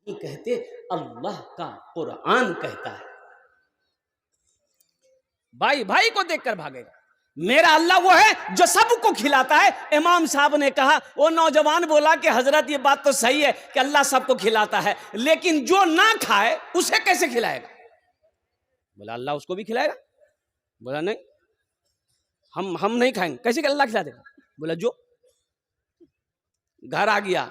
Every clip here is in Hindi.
नहीं कहते, अल्लाह का कुरान कहता है। भाई भाई को देखकर भागेगा। मेरा अल्लाह वो है जो सबको खिलाता है। इमाम साहब ने कहा, वो नौजवान बोला कि हजरत ये बात तो सही है कि अल्लाह सबको खिलाता है, लेकिन जो ना खाए उसे कैसे खिलाएगा? बोला अल्लाह उसको भी खिलाएगा। बोला नहीं, हम नहीं खाएंगे। कैसे अल्लाह खिला देगा? बोला जो घर आ गया,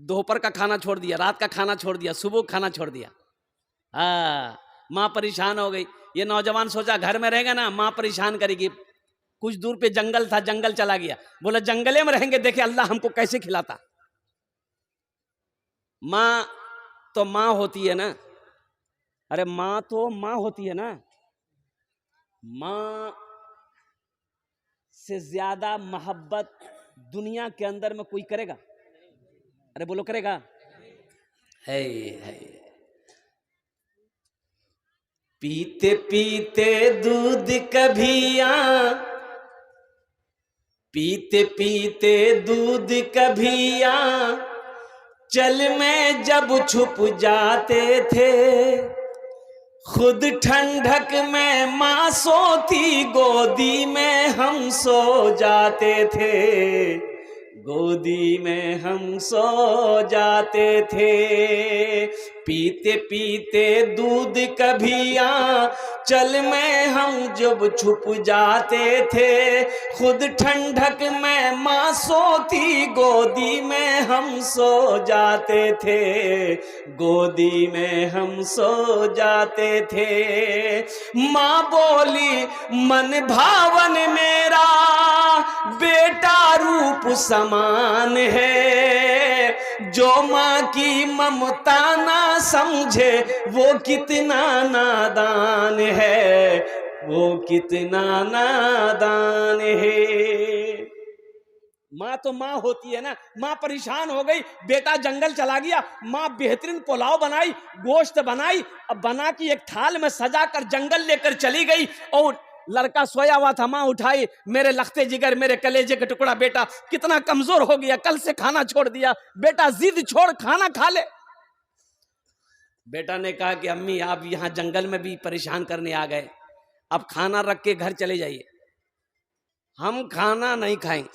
दोपहर का खाना छोड़ दिया, रात का खाना छोड़ दिया, सुबह खाना छोड़ दिया। माँ परेशान हो गई। ये नौजवान सोचा घर में रहेगा ना, माँ परेशान करेगी। कुछ दूर पे जंगल था, जंगल चला गया। बोला जंगले में रहेंगे, देखे अल्लाह हमको कैसे खिलाता। माँ तो माँ होती है ना, अरे माँ तो माँ होती है ना। माँ से ज्यादा मोहब्बत दुनिया के अंदर में कोई करेगा? अरे बोलो करेगा? है। पीते पीते दूध कभिया, पीते पीते दूध कभिया, चल में जब छुप जाते थे, खुद ठंडक में माँ सोती, गोदी में हम सो जाते थे, गोदी में हम सो जाते थे। पीते पीते दूध कभिया, चल में हम जब छुप जाते थे, खुद ठंडक में माँ सोती, गोदी में हम सो जाते थे, गोदी में हम सो जाते थे। माँ बोली मन भावन मेरा बेटा रूप समान है, जो माँ की ममता ना समझे वो कितना नादान है, वो कितना नादान है। माँ तो माँ होती है ना। माँ परेशान हो गई, बेटा जंगल चला गया। माँ बेहतरीन पुलाव बनाई, गोश्त बनाई, अब बना के एक थाल में सजा कर जंगल लेकर चली गई। और लड़का सोया हुआ था, माँ उठाई, मेरे लखते जिगर, मेरे कलेजे का टुकड़ा, बेटा कितना कमजोर हो गया, कल से खाना छोड़ दिया, बेटा जिद छोड़ खाना खा ले। बेटा ने कहा कि अम्मी आप यहाँ जंगल में भी परेशान करने आ गए, अब खाना रख के घर चले जाइए। हम खाना नहीं खाएंगे,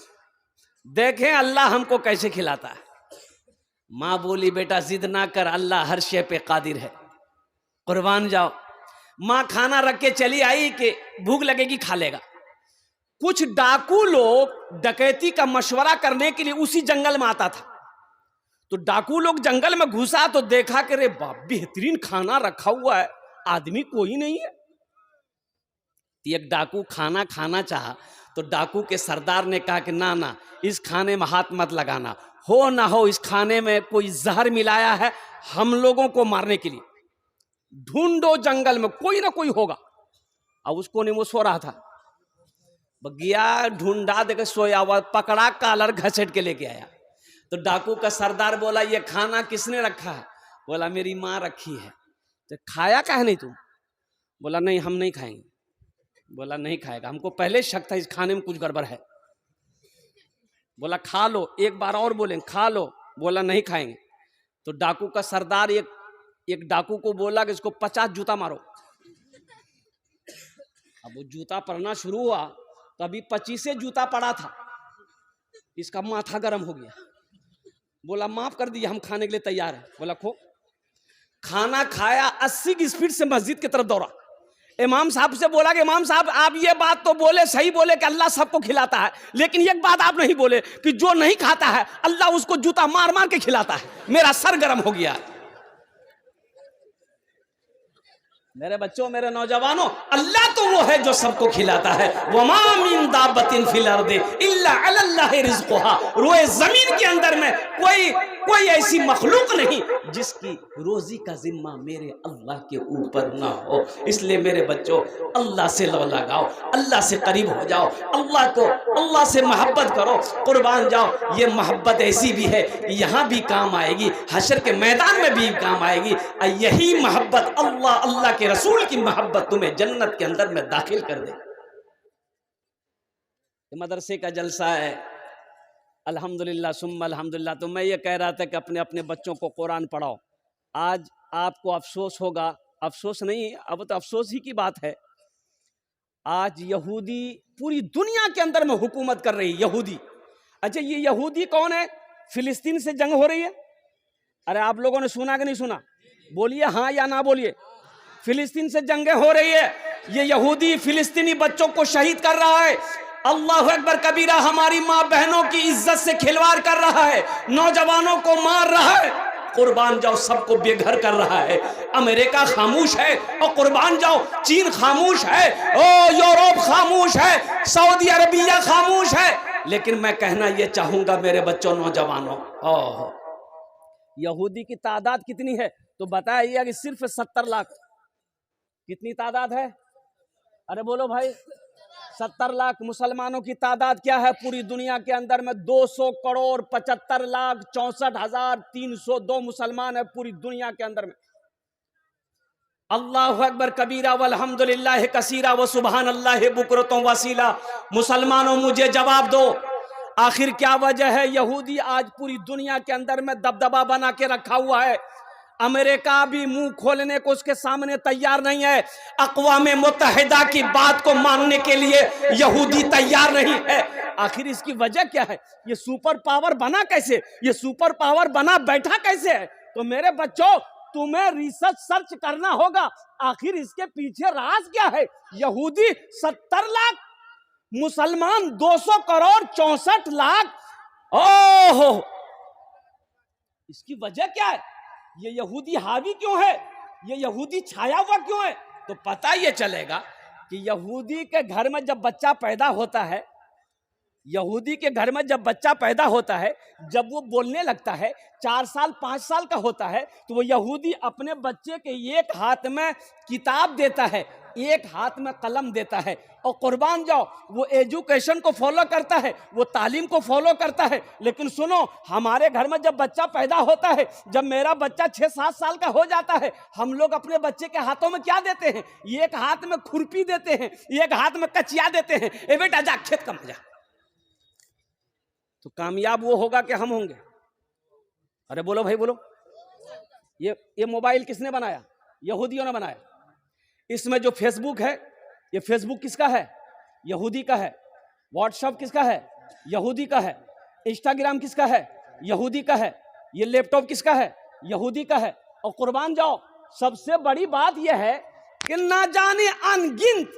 देखें अल्लाह हमको कैसे खिलाता है। माँ बोली बेटा जिद ना कर, अल्लाह हर शे पे कादिर है, कुर्बान जाओ। माँ खाना रख के चली आई कि भूख लगेगी खा लेगा। कुछ डाकू लोग डकैती का मशवरा करने के लिए उसी जंगल में आता था। तो डाकू लोग जंगल में घुसा तो देखा कि रे बाप बेहतरीन खाना रखा हुआ है, आदमी कोई नहीं है। एक डाकू खाना खाना चाहा तो डाकू के सरदार ने कहा कि ना ना, इस खाने में हाथ मत लगाना, हो ना हो इस खाने में कोई जहर मिलाया है हम लोगों को मारने के लिए, ढूंढो जंगल में कोई ना कोई होगा। अब उसको नहीं, वो सो रहा था, गया ढूंढा, देखे सोया हुआ, पकड़ा, कालर घसीट के लेके आया। तो डाकू का सरदार बोला ये खाना किसने रखा है? बोला मेरी माँ रखी है। तो खाया काहे नहीं तू? बोला नहीं हम नहीं खाएंगे। बोला नहीं खाएगा, हमको पहले शक था इस खाने में कुछ गड़बड़ है। बोला खा लो, एक बार और बोले खा लो। बोला नहीं खाएंगे। तो डाकू का सरदार एक डाकू को बोला कि इसको 50 जूता मारो। अब वो जूता पड़ना शुरू हुआ तो अभी 25 जूता पड़ा था, इसका माथा गर्म हो गया। बोला माफ कर दिया, हम खाने के लिए तैयार है। बोला खो। खाना खाया, 80 की स्पीड से मस्जिद की तरफ दौड़ा। इमाम साहब से बोला कि इमाम साहब आप ये बात तो बोले, सही बोले कि अल्लाह सबको खिलाता है, लेकिन एक बात आप नहीं बोले कि जो नहीं खाता है अल्लाह उसको जूता मार मार के खिलाता है। मेरा सर गर्म हो गया। मेरे बच्चों, मेरे नौजवानों, अल्लाह तो वो है जो सबको खिलाता है। वमा मिन दाब्बतिन फिल अर्दि इल्ला अलल्लाहि रिज़्क़ुहा। रोए जमीन के अंदर में कोई ऐसी मखलूक नहीं जिसकी रोजी का जिम्मा मेरे अल्लाह के ऊपर ना हो। इसलिए मेरे बच्चों, अल्लाह से लौ लगाओ, अल्लाह से करीब हो जाओ, अल्लाह से मोहब्बत करो, कुर्बान जाओ। ये मोहब्बत ऐसी भी है कि यहाँ भी काम आएगी, हशर के मैदान में भी काम आएगी। यही मोहब्बत अल्लाह के रसूल की मोहब्बत तुम्हें जन्नत के अंदर में दाखिल कर दे। मदरसे का जलसा है, अल्हम्दुलिल्लाह सुम्मा अल्हम्दुलिल्लाह। तो मैं ये कह रहा था कि अपने अपने बच्चों को कुरान पढ़ाओ। आज आपको अफसोस होगा, अफसोस नहीं, अब तो अफसोस ही की बात है, आज यहूदी पूरी दुनिया के अंदर में हुकूमत कर रही है। यहूदी, अच्छा ये यहूदी कौन है? फिलिस्तीन से जंग हो रही है। अरे आप लोगों ने सुना कि नहीं सुना? बोलिए हाँ या ना बोलिए। फिलिस्तीन से जंगें हो रही है, ये यहूदी फिलिस्तीनी बच्चों को शहीद कर रहा है। अल्लाह अकबर कबीरा, हमारी माँ बहनों की इज्जत से खिलवाड़ कर रहा है, नौजवानों को मार रहा है। कुर्बान जाओ, सबको बेघर कर रहा है। अमेरिका खामोश है और कुर्बान जाओ, चीन खामोश है, ओ यूरोप खामोश है, सऊदी अरबिया खामोश है। लेकिन मैं कहना ये चाहूंगा मेरे बच्चों, नौजवानों, यहूदी की तादाद कितनी है? तो बताइए कि सिर्फ 70 लाख। कितनी तादाद है? अरे बोलो भाई, 70 लाख। मुसलमानों की तादाद क्या है पूरी दुनिया के अंदर में? 200 करोड़ 75 लाख 64,302 मुसलमान है पूरी दुनिया के अंदर में। अल्लाह अकबर कबीरा वल्हम्दुलिल्लाह कसीरा व सुबहान अल्लाह बुकरतों वसीला। मुसलमानों मुझे जवाब दो, आखिर क्या वजह है? यहूदी आज पूरी दुनिया के अंदर में दबदबा बना के रखा हुआ है। अमेरिका भी मुंह खोलने को उसके सामने तैयार नहीं है। अक़वाम मुत्तहिदा की बात को मानने के लिए यहूदी तैयार नहीं है। आखिर इसकी वजह क्या है? ये सुपर पावर बना कैसे? ये सुपर पावर बना बैठा कैसे है? तो मेरे बच्चों, तुम्हें रिसर्च सर्च करना होगा, आखिर इसके पीछे राज क्या है। यहूदी 70 लाख, मुसलमान 200 करोड़ 64 लाख। ओहो, इसकी वजह क्या है? ये यहूदी हावी क्यों है? ये यहूदी छाया हुआ क्यों है? तो पता ये चलेगा कि यहूदी के घर में जब बच्चा पैदा होता है, यहूदी के घर में जब बच्चा पैदा होता है, जब वो बोलने लगता है, 4 साल 5 साल का होता है, तो वो यहूदी अपने बच्चे के एक हाथ में किताब देता है, एक हाथ में कलम देता है, और कुर्बान जाओ, वो एजुकेशन को फॉलो करता है, वो तालीम को फॉलो करता है। लेकिन सुनो, हमारे घर में जब बच्चा पैदा होता है, जब मेरा बच्चा 6-7 साल का हो जाता है, हम लोग अपने बच्चे के हाथों में क्या देते हैं? एक हाथ में खुरपी देते हैं, एक हाथ में कचिया देते हैं। ए बेटा जा खेत का मजा। तो कामयाब वो होगा कि हम होंगे? अरे बोलो भाई बोलो। ये मोबाइल किसने बनाया? यहूदियों ने बनाया। इसमें जो फेसबुक है, ये फेसबुक किसका है? यहूदी का है। व्हाट्सएप किसका है? यहूदी का है। इंस्टाग्राम किसका है? यहूदी का है। ये लैपटॉप किसका है? यहूदी का है। और कुर्बान जाओ, सबसे बड़ी बात यह है कि ना जाने अनगिनत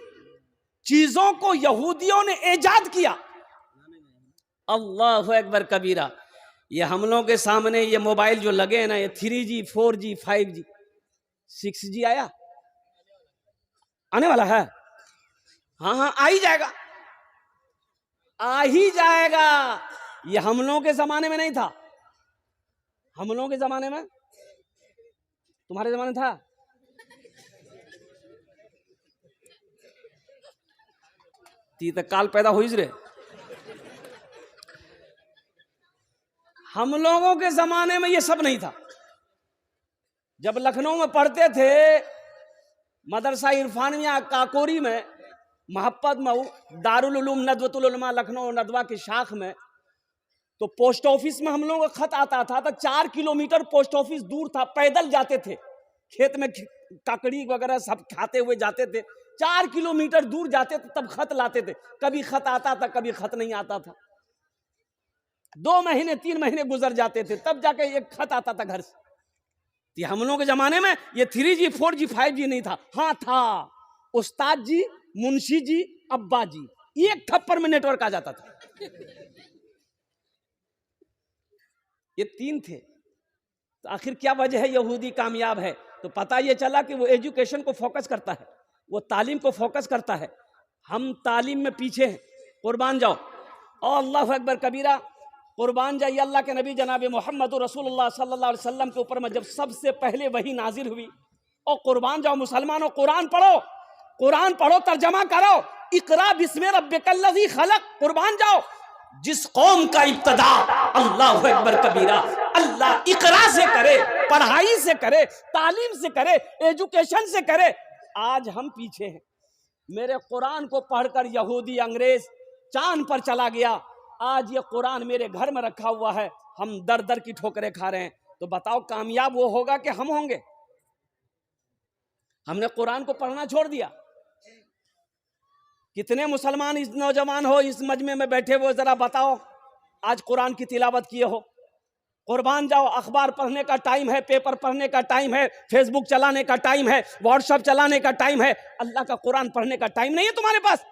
चीजों को यहूदियों ने ईजाद किया। अल्लाह अकबर कबीरा। ये हम लोगों के सामने ये मोबाइल जो लगे हैं ना, ये 3G 4G 5G 6G आया, आने वाला है। हाँ आ ही जाएगा, आ ही जाएगा। ये हम लोगों के जमाने में नहीं था। हम लोगों के जमाने में, तुम्हारे जमाने था? ती तक काल पैदा हुई रे। हम लोगों के जमाने में ये सब नहीं था। जब लखनऊ में पढ़ते थे, मदरसा इरफानिया काकोरी में, महब्बत मऊ, दारुल उलूम नदवतुल उलमा लखनऊ नदवा की शाख में, तो पोस्ट ऑफिस में हम लोगों का खत आता था। तो 4 किलोमीटर पोस्ट ऑफिस दूर था, पैदल जाते थे, खेत में काकड़ी वगैरह सब खाते हुए जाते थे। 4 किलोमीटर दूर जाते थे, तब खत लाते थे। कभी खत आता था, कभी खत नहीं आता था। 2 महीने 3 महीने गुजर जाते थे, तब जाके एक खत आता था घर से। हम लोगों के जमाने में ये 3G 4G 5G नहीं था। हाँ था, उस्ताद जी, मुंशी जी, अब्बा जी, एक थप्पड़ में नेटवर्क आ जाता था। ये 3 थे। तो आखिर क्या वजह है यहूदी कामयाब है? तो पता ये चला कि वो एजुकेशन को फोकस करता है, वो तालीम को फोकस करता है। हम तालीम में पीछे हैं। कुर्बान जाओ। और अल्लाह अकबर कबीरा। कुर्बान जाइए अल्लाह के नबी जनाब मोहम्मद रसूलुल्लाह सल्लल्लाहु अलैहि वसल्लम के ऊपर में जब सबसे पहले वही नाजिल हुई। और कुर्बान जाओ मुसलमानों, कुरान पढ़ो, कुरान पढ़ो, तर्जमा करो। इकरा बिस्मि रब्बिकल्लज़ी खलक। कुर्बान जाओ, जिस कौम का इब्तिदा अल्लाह अकबर कबीरा अल्लाह इकरा से करे, पढ़ाई से करे, तालीम से करे, एजुकेशन से करे। आज हम पीछे हैं। मेरे कुरान को पढ़कर यहूदी अंग्रेज चांद पर चला गया, आज ये कुरान मेरे घर में रखा हुआ है, हम दर दर की ठोकरें खा रहे हैं, तो बताओ कामयाब वो होगा कि हम होंगे? हमने कुरान को पढ़ना छोड़ दिया। कितने मुसलमान इस नौजवान हो इस मजमे में बैठे हुए, जरा बताओ आज कुरान की तिलावत किए हो? कुर्बान जाओ, अखबार पढ़ने का टाइम है, पेपर पढ़ने का टाइम है, फेसबुक चलाने का टाइम है, व्हाट्सएप चलाने का टाइम है, अल्लाह का कुरान पढ़ने का टाइम नहीं है तुम्हारे पास।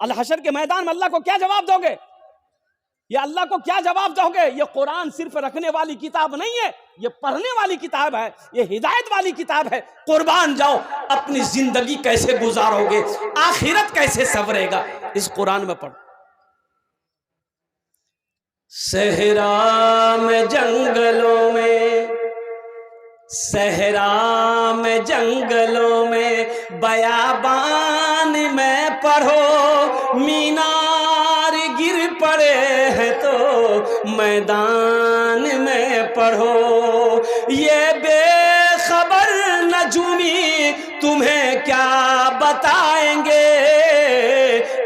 अल हशर के मैदान में अल्लाह को क्या जवाब दोगे? ये अल्लाह को क्या जवाब दोगे? ये कुरान सिर्फ रखने वाली किताब नहीं है, ये पढ़ने वाली किताब है, ये हिदायत वाली किताब है। कुर्बान जाओ, अपनी जिंदगी कैसे गुजारोगे, आखिरत कैसे संवरेगा, इस कुरान में पढ़ो। सहरा में जंगलों में, सहरा में जंगलों में, बयाबान में पढ़ो, मीनार गिर पड़े हैं तो मैदान में पढ़ो। ये बेखबर नजूमी तुम्हें क्या बताएंगे,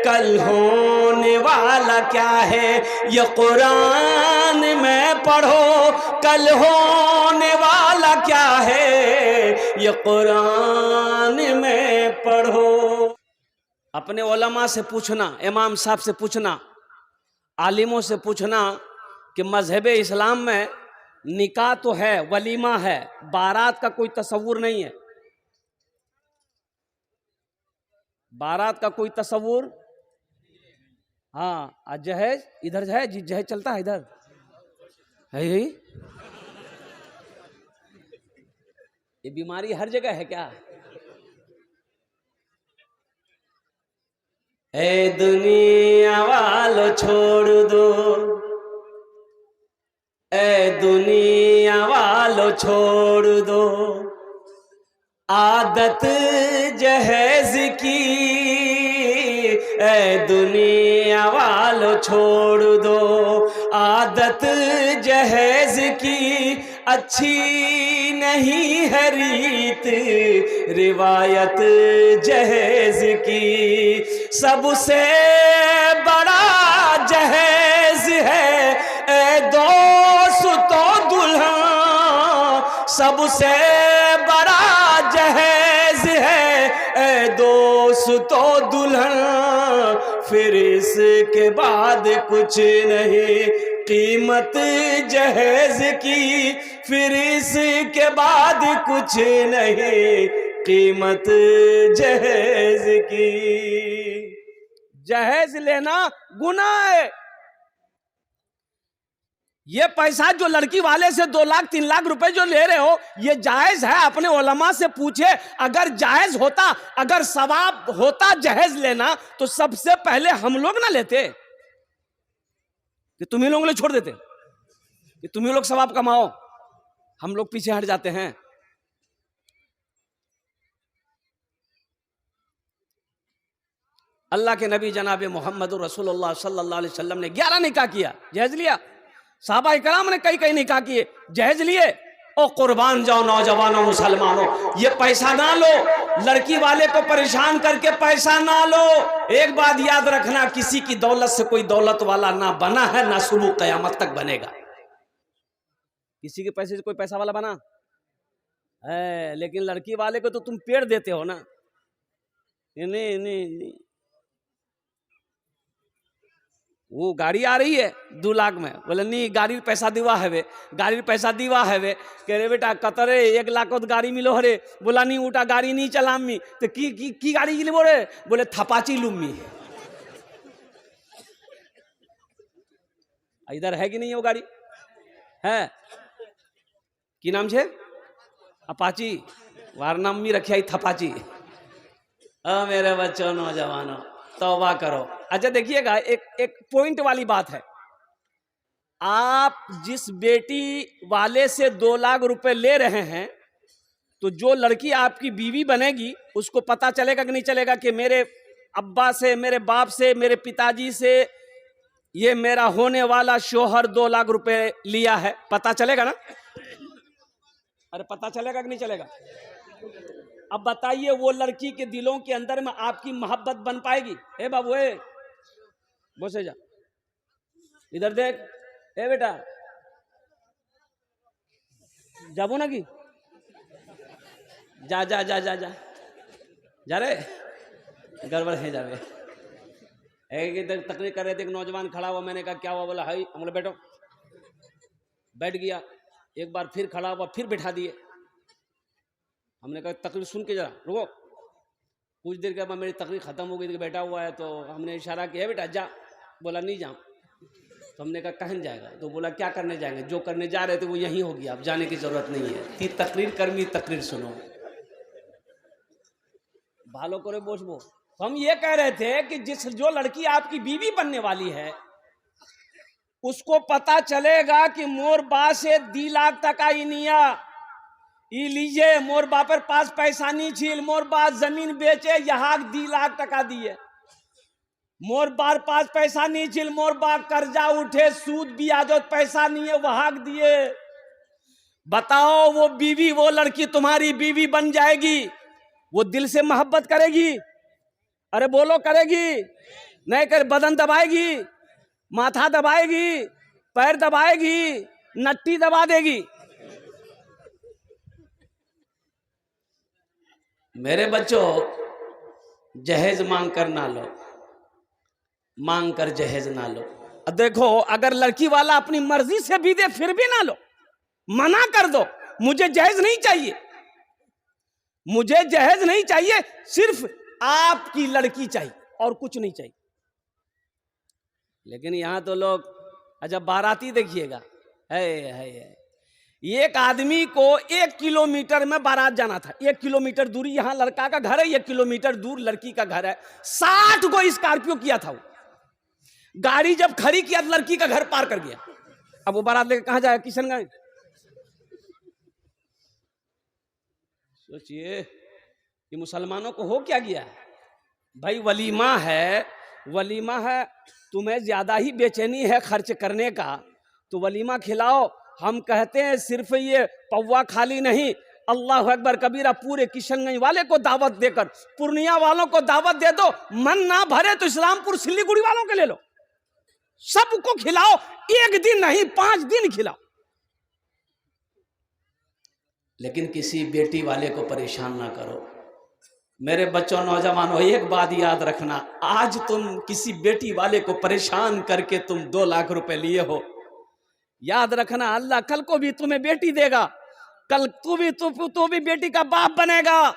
कल होने वाला क्या है ये कुरान में पढ़ो, कल होने वाला क्या है ये कुरान में पढ़ो। अपने उलमा से पूछना, इमाम साहब से पूछना, आलिमों से पूछना कि मजहब इस्लाम में निकाह तो है, वलीमा है, बारात का कोई तस्वुर नहीं है। बारात का कोई तस्वुर, हाँ जहेज इधर है जी, जहेज चलता है इधर है ही। ये बीमारी हर जगह है क्या? ए दुनिया वालों छोड़ दो, ए दुनिया वालों छोड़ दो, आदत जहेज की, ए दुनिया वालों छोड़ दो, आदत जहेज की, अच्छी नहीं है रीत रिवायत जहेज की। सबसे बड़ा जहेज है ए दोस्तों दुल्हन, सबसे बड़ा जहेज है ए दोस्तों दुल्हन, फिर इसके बाद कुछ नहीं कीमत जहेज की, फिर इसके बाद कुछ नहीं कीमत जहेज की। जहेज लेना गुनाह है। ये पैसा जो लड़की वाले से 2 लाख 3 लाख रुपए जो ले रहे हो, ये जायज है? अपने उलमा से पूछे, अगर जायज होता, अगर सवाब होता जहेज लेना, तो सबसे पहले हम लोग ना लेते कि तुम्ही लोग ले छोड़ देते कि तुम्ही लोग सवाब कमाओ, हम लोग पीछे हट जाते हैं। अल्लाह के नबी जनाब मोहम्मद रसूलुल्लाह सल्लल्लाहु अलैहि वसल्लम ने 11 निकाह किया, जहेज लिया। साहबा इकराम ने कई निकाह किए, जहेज लिए। ओ कुर्बान जाओ नौजवानों मुसलमानों, ये पैसा ना लो, लड़की वाले को परेशान करके पैसा ना लो। एक बात याद रखना, किसी की दौलत से कोई दौलत वाला ना बना है, ना सुबह कयामत तक बनेगा। किसी के पैसे से कोई पैसा वाला बना है, लेकिन लड़की वाले को तो तुम पेड़ देते हो ना। नहीं, वो गाड़ी आ रही है 2 लाख में, बोले नहीं गाड़ी पैसा दिवा है वे, गाड़ी पैसा दिवा है वे, कह रहे बेटा कतरे 1 लाख गाड़ी मिलो हरे, बोला नहीं उठा गाड़ी नहीं चलामी, तो की गाड़ी के लिए बोले, बोले थपाची लुम्मी। इधर है कि नहीं वो गाड़ी है, की नाम छे अपाची, वार नाम भी रखिया थपाची। मेरे बच्चों नौजवानों तौबा करो। अच्छा देखिएगा, एक पॉइंट वाली बात है, आप जिस बेटी वाले से 2 लाख रुपए ले रहे हैं, तो जो लड़की आपकी बीवी बनेगी उसको पता चलेगा कि नहीं चलेगा कि मेरे अब्बा से, मेरे बाप से, मेरे पिताजी से ये मेरा होने वाला शोहर 2 लाख रुपए लिया है? पता चलेगा ना? अरे पता चलेगा कि नहीं चलेगा? अब बताइए वो लड़की के दिलों के अंदर में आपकी मोहब्बत बन पाएगी? ए बाबू ए बोसे जा, इधर देख, ए बेटा जाबो ना कि जा जा जा जा जा जा रे, गड़बड़ है जावे। एक इधर तकरीर कर रहे थे, एक नौजवान खड़ा हुआ, मैंने कहा क्या हुआ? बोला हाई। हम बोले बैठो, बैठ गया। एक बार फिर खड़ा हुआ, फिर बैठा दिए। हमने कहा तकरीर सुन के जरा रुको। कुछ देर के बाद मेरी तकरीर खत्म हो गई, बैठा हुआ है, तो हमने इशारा किया बेटा जा। बोला नहीं जाऊँ। तो हमने कहा कहाँ जाएगा? तो बोला क्या करने जाएंगे, जो करने जा रहे थे वो यहीं होगी, आप जाने की जरूरत नहीं है। ती तकरीर कर्मी तकरीर सुनो, भालो करे बोसबो। तो हम ये कह रहे थे कि जो लड़की आपकी बीवी बनने वाली है, उसको पता चलेगा कि मोर बा से 2 लाख टका इनिया ई लीजिए, मोर बापर पास पैसा नहीं छील, मोर बा जमीन बेचे यहाँ 2 लाख टका दिए, मोर बार पास पैसा नहीं छिल, मोर बा कर्जा उठे, सूद ब्याज पैसा नहीं है वहां दिए। बताओ वो बीवी, वो लड़की तुम्हारी बीवी बन जाएगी, वो दिल से मोहब्बत करेगी? अरे बोलो करेगी? नहीं कर, बदन दबाएगी, माथा दबाएगी, पैर दबाएगी, नट्टी दबा देगी। मेरे बच्चों, जहेज मांग कर ना लो, मांग कर जहेज ना लो। देखो अगर लड़की वाला अपनी मर्जी से भी दे फिर भी ना लो, मना कर दो, मुझे जहेज नहीं चाहिए, मुझे जहेज नहीं चाहिए, सिर्फ आपकी लड़की चाहिए और कुछ नहीं चाहिए। लेकिन यहां तो लोग, अच्छा बाराती देखिएगा, है एक आदमी को 1 किलोमीटर में बारात जाना था, 1 किलोमीटर दूरी, यहां लड़का का घर है, 1 किलोमीटर दूर लड़की का घर है। 60 को स्कॉर्पियो किया था वो, गाड़ी जब खड़ी किया लड़की का घर पार कर गया। अब वो बारात लेकर कहां जाएगा? किशनगंज। सोचिए कि मुसलमानों को हो क्या गया है भाई? वलीमा है, वलीमा है, तुम्हें ज्यादा ही बेचैनी है खर्च करने का तो वलीमा खिलाओ। हम कहते हैं सिर्फ ये पौवा खाली नहीं, अल्लाह अकबर कबीरा, पूरे किशनगंज वाले को दावत देकर, पूर्णिया वालों को दावत दे दो। मन ना भरे तो इस्लामपुर सिल्लीगुड़ी वालों के ले लो, सबको खिलाओ, 1 दिन नहीं 5 दिन खिलाओ। लेकिन किसी बेटी वाले को परेशान ना करो। मेरे बच्चों, नौजवानों, एक बात याद रखना, आज तुम किसी बेटी वाले को परेशान करके तुम 2 लाख रुपए लिए हो, याद रखना अल्लाह कल को भी तुम्हें बेटी देगा, कल तू भी बेटी का बाप बनेगा,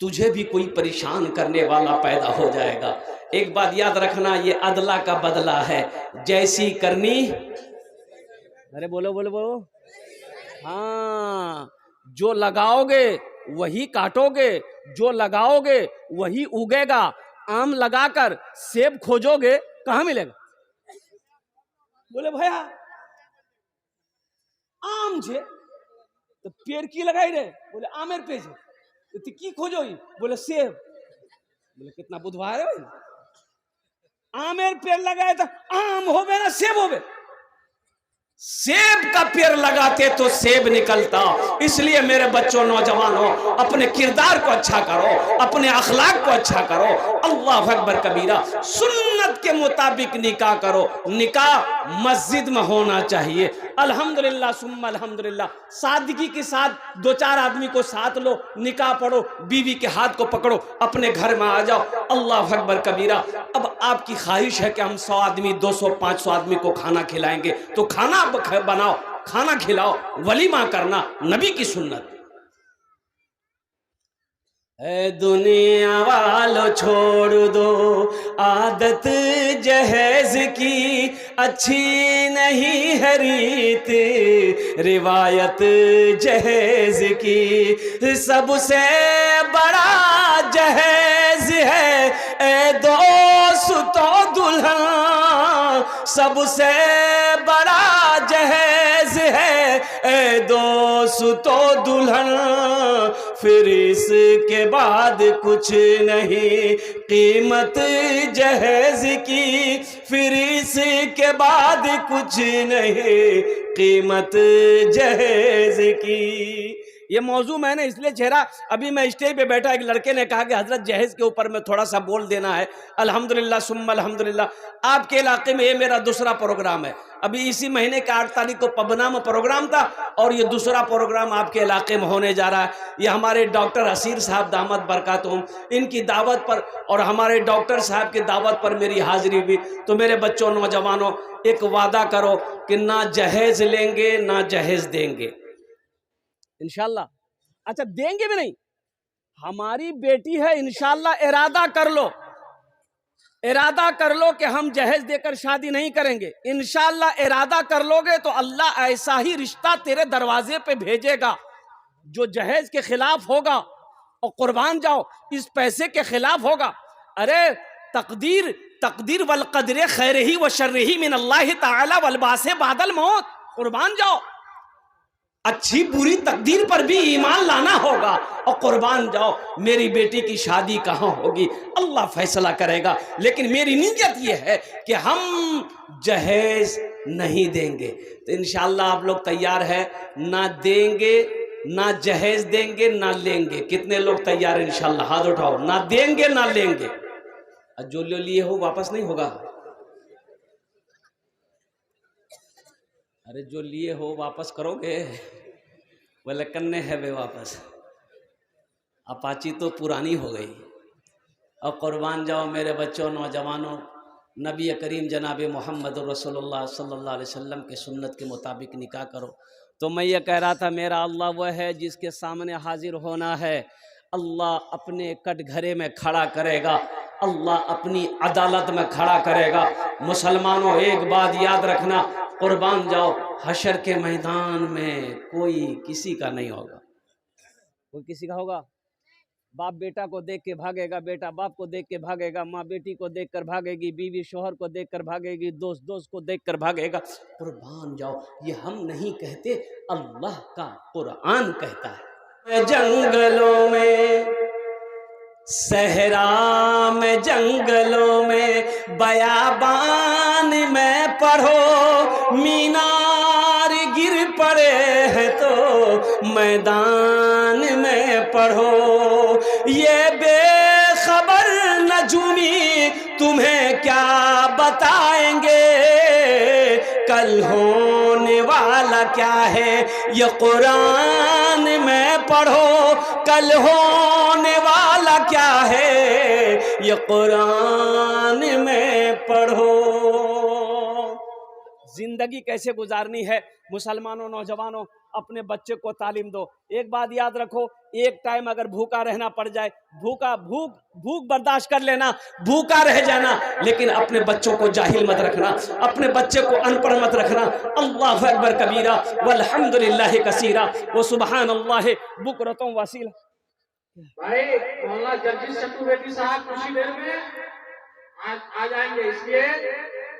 तुझे भी कोई परेशान करने वाला पैदा हो जाएगा। एक बात याद रखना, ये अदला का बदला है, जैसी करनी। अरे बोलो बोलो बोलो, हाँ, जो लगाओगे वही काटोगे, जो लगाओगे वही उगेगा। आम लगाकर सेब खोजोगे कहां मिलेगा? बोले भैया आम छे तो पेड़ की लगाई रे? बोले आमेर पे छे तो की खोजोगी? बोले सेब। बोले कितना बुधवार है भाई, आमेर पेड़ लगाए तो आम होवे ना सेब होवे? सेब का पेड़ लगाते तो सेब निकलता। इसलिए मेरे बच्चों, नौजवानों, अपने किरदार को अच्छा करो, अपने अखलाक को अच्छा करो, अल्लाह अकबर कबीरा, सुन्नत के मुताबिक निकाह करो। निकाह मस्जिद में होना चाहिए। अल्हम्दुलिल्लाह सुम्मा अल्हम्दुलिल्लाह, सादगी के साथ 2-4 आदमी को साथ लो, निकाह पढ़ो, बीवी के हाथ को पकड़ो, अपने घर में आ जाओ। अल्लाह अकबर कबीरा। अब आपकी ख्वाहिश है कि हम 100 आदमी, 200, 500 आदमी को खाना खिलाएंगे, तो खाना बनाओ, खाना खिलाओ, वलीमा करना नबी की सुन्नत। ऐ दुनिया वालों छोड़ दो आदत जहेज की, अच्छी नहीं है रीत रिवायत जहेज की। सबसे बड़ा जहेज है ऐ दोस्तों दुल्हन, सबसे बड़ा जहेज है ऐ दोस्तों दुल्हन। फिर इसके बाद कुछ नहीं कीमत जहेज की, फिर इसके बाद कुछ नहीं कीमत जहेज की। ये मौजू मैंने इसलिए छेड़ा, अभी मैं स्टेज पे बैठा, एक लड़के ने कहा कि हजरत जहेज के ऊपर में थोड़ा सा बोल देना है। अल्हम्दुलिल्लाह सुम्मा अल्हम्दुलिल्लाह। आपके इलाके में ये मेरा दूसरा प्रोग्राम है। अभी इसी महीने के 8 तारीख को पबना में प्रोग्राम था और ये दूसरा प्रोग्राम आपके इलाके में होने जा रहा है। ये हमारे डॉक्टर असीर साहब दामद बरकातुहुम, इनकी दावत पर और हमारे डॉक्टर साहब की दावत पर मेरी हाजिरी हुई। तो मेरे बच्चों, नौजवानों, एक वादा करो कि ना जहेज लेंगे ना जहेज देंगे इंशाल्लाह। अच्छा, देंगे भी नहीं, हमारी बेटी है इंशाल्लाह। इरादा कर लो, इरादा कर लो कि हम जहेज देकर शादी नहीं करेंगे। इंशाल्लाह इरादा कर लोगे तो अल्लाह ऐसा ही रिश्ता तेरे दरवाजे पे भेजेगा जो जहेज के खिलाफ होगा। और कुर्बान जाओ, इस पैसे के खिलाफ होगा। अरे तकदीर वल कदरे खैरही व शर्रही मिन अल्लाह ताला वल बासे बादल मौत। कुर्बान जाओ, अच्छी बुरी तकदीर पर भी ईमान लाना होगा। और कुर्बान जाओ, मेरी बेटी की शादी कहाँ होगी अल्लाह फैसला करेगा। लेकिन मेरी नीयत यह है कि हम जहेज नहीं देंगे। तो इंशाअल्लाह आप लोग तैयार है? ना देंगे, ना जहेज देंगे, ना लेंगे। कितने लोग तैयार हैं? इंशाअल्लाह हाथ उठाओ। ना देंगे ना लेंगे। और जो ले लिए हो वापस नहीं होगा। अरे जो लिए हो वापस करोगे? बोले कन्ने है वे वापस। अपाची तो पुरानी हो गई। और कुर्बान जाओ मेरे बच्चों, नौजवानों, नबी करीम जनाब मोहम्मद रसूलुल्लाह सल्लल्लाहु अलैहि वसल्लम के सुन्नत के मुताबिक निकाह करो। तो मैं ये कह रहा था, मेरा अल्लाह वह है जिसके सामने हाजिर होना है। अल्लाह अपने कटघरे में खड़ा करेगा, अल्लाह अपनी अदालत में खड़ा करेगा। मुसलमानों, एक बात याद रखना, कुर्बान जाओ, हशर के मैदान में कोई किसी का नहीं होगा। कोई किसी का होगा? बाप बेटा को देख के भागेगा, बेटा बाप को देख के भागेगा, माँ बेटी को देख कर भागेगी, बीवी शोहर को देख कर भागेगी, दोस्त दोस्त को देख कर भागेगा। कुर्बान जाओ, ये हम नहीं कहते, अल्लाह का कुरान कहता है। जंगलों में, सहरा में, जंगलों में, बयाबान में पढ़ो, मीनार गिर पड़े हैं तो मैदान में पढ़ो। ये बेखबर नजूमी तुम्हें क्या बताएंगे, कल होने वाला क्या है ये कुरान में पढ़ो। कल होने वाला क्या है ये कुरान में पढ़ो। जिंदगी कैसे गुजारनी है मुसलमानों, नौजवानों, अपने बच्चे को तालीम दो। एक बात याद रखो, एक टाइम अगर भूखा रहना पड़ जाए, भूख बर्दाश्त कर लेना, भूखा रह जाना, लेकिन अपने बच्चों को जाहिल मत रखना, अपने बच्चे को अनपढ़ मत रखना। अल्लाहु अकबर कबीरा वल्हम्दुलिल्लाहि कसीरा व सुबहानल्लाहि बुकरतुम वसीला। भाई मोहल्ला जगदीश चट्टू बेटी साहब कुछ ही देर में आ जाएंगे, इसलिए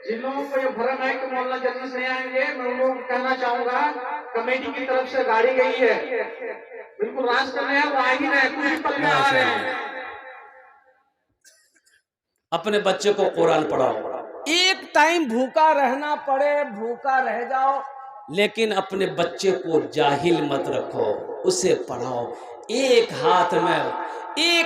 जिन लोगों को ये भ्रम है कि मोहल्ला जगदीश नहीं आएंगे, मैं उन लोगों को कहना चाहूंगा, कमेटी की तरफ से गाड़ी गई है, बिल्कुल राज करने हैं, वो आएंगी नहीं, कुछ ही पल में आ रहे हैं। अपने बच्चे को कुरान पढ़ाओ। एक टाइम भूखा रहना पड़े, भूखा रह जाओ, लेकिन अपने बच्चे को जाहिल मत रखो, उसे पढ़ाओ। एक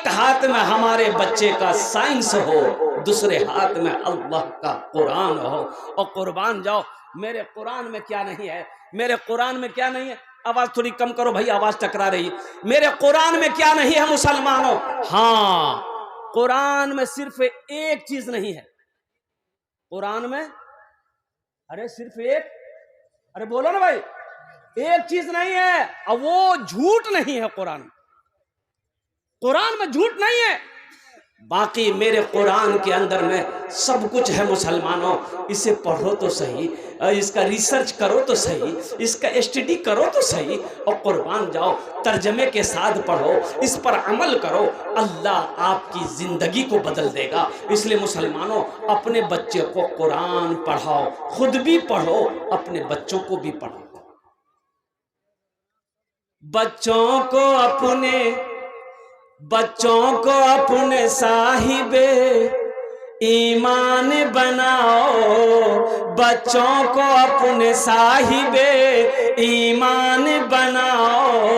हाथ में हमारे बच्चे का साइंस हो, दूसरे हाथ में अल्लाह का कुरान हो। और कुर्बान जाओ, मेरे कुरान में क्या नहीं है, मेरे कुरान में क्या नहीं है। आवाज थोड़ी कम करो भाई, आवाज टकरा रही। मेरे कुरान में क्या नहीं है मुसलमानों? हाँ, कुरान में सिर्फ एक चीज नहीं है। कुरान में अरे सिर्फ एक, अरे बोलो ना भाई, एक चीज नहीं है, और वो झूठ नहीं है। कुरान में झूठ नहीं है। बाकी मेरे कुरान के अंदर में सब कुछ है मुसलमानों। इसे पढ़ो तो सही, इसका रिसर्च करो तो सही, इसका स्टडी करो तो सही, और कुर्बान जाओ, तर्जमे के साथ पढ़ो, इस पर अमल करो, अल्लाह आपकी जिंदगी को बदल देगा। इसलिए मुसलमानों, अपने बच्चे को कुरान पढ़ाओ, खुद भी पढ़ो, अपने बच्चों को भी पढ़ाओ। बच्चों को अपने साहिबे ईमान बनाओ, बच्चों को अपने साहिबे ईमान बनाओ,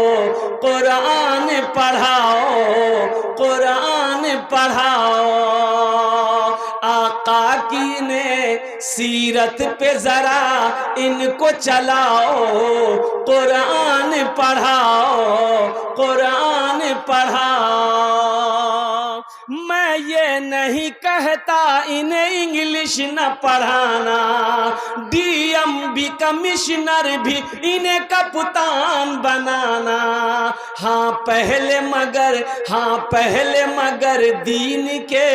कुरान पढ़ाओ, कुरान पढ़ाओ। आका की ने सीरत पे जरा इनको चलाओ, कुरान पढ़ाओ, कुरान पढ़ाओ। मैं ये नहीं कहता इन्हें इंग्लिश न पढ़ाना, डीएम कमिश्नर भी इन्हें कप्तान बनाना। हाँ पहले मगर दीन के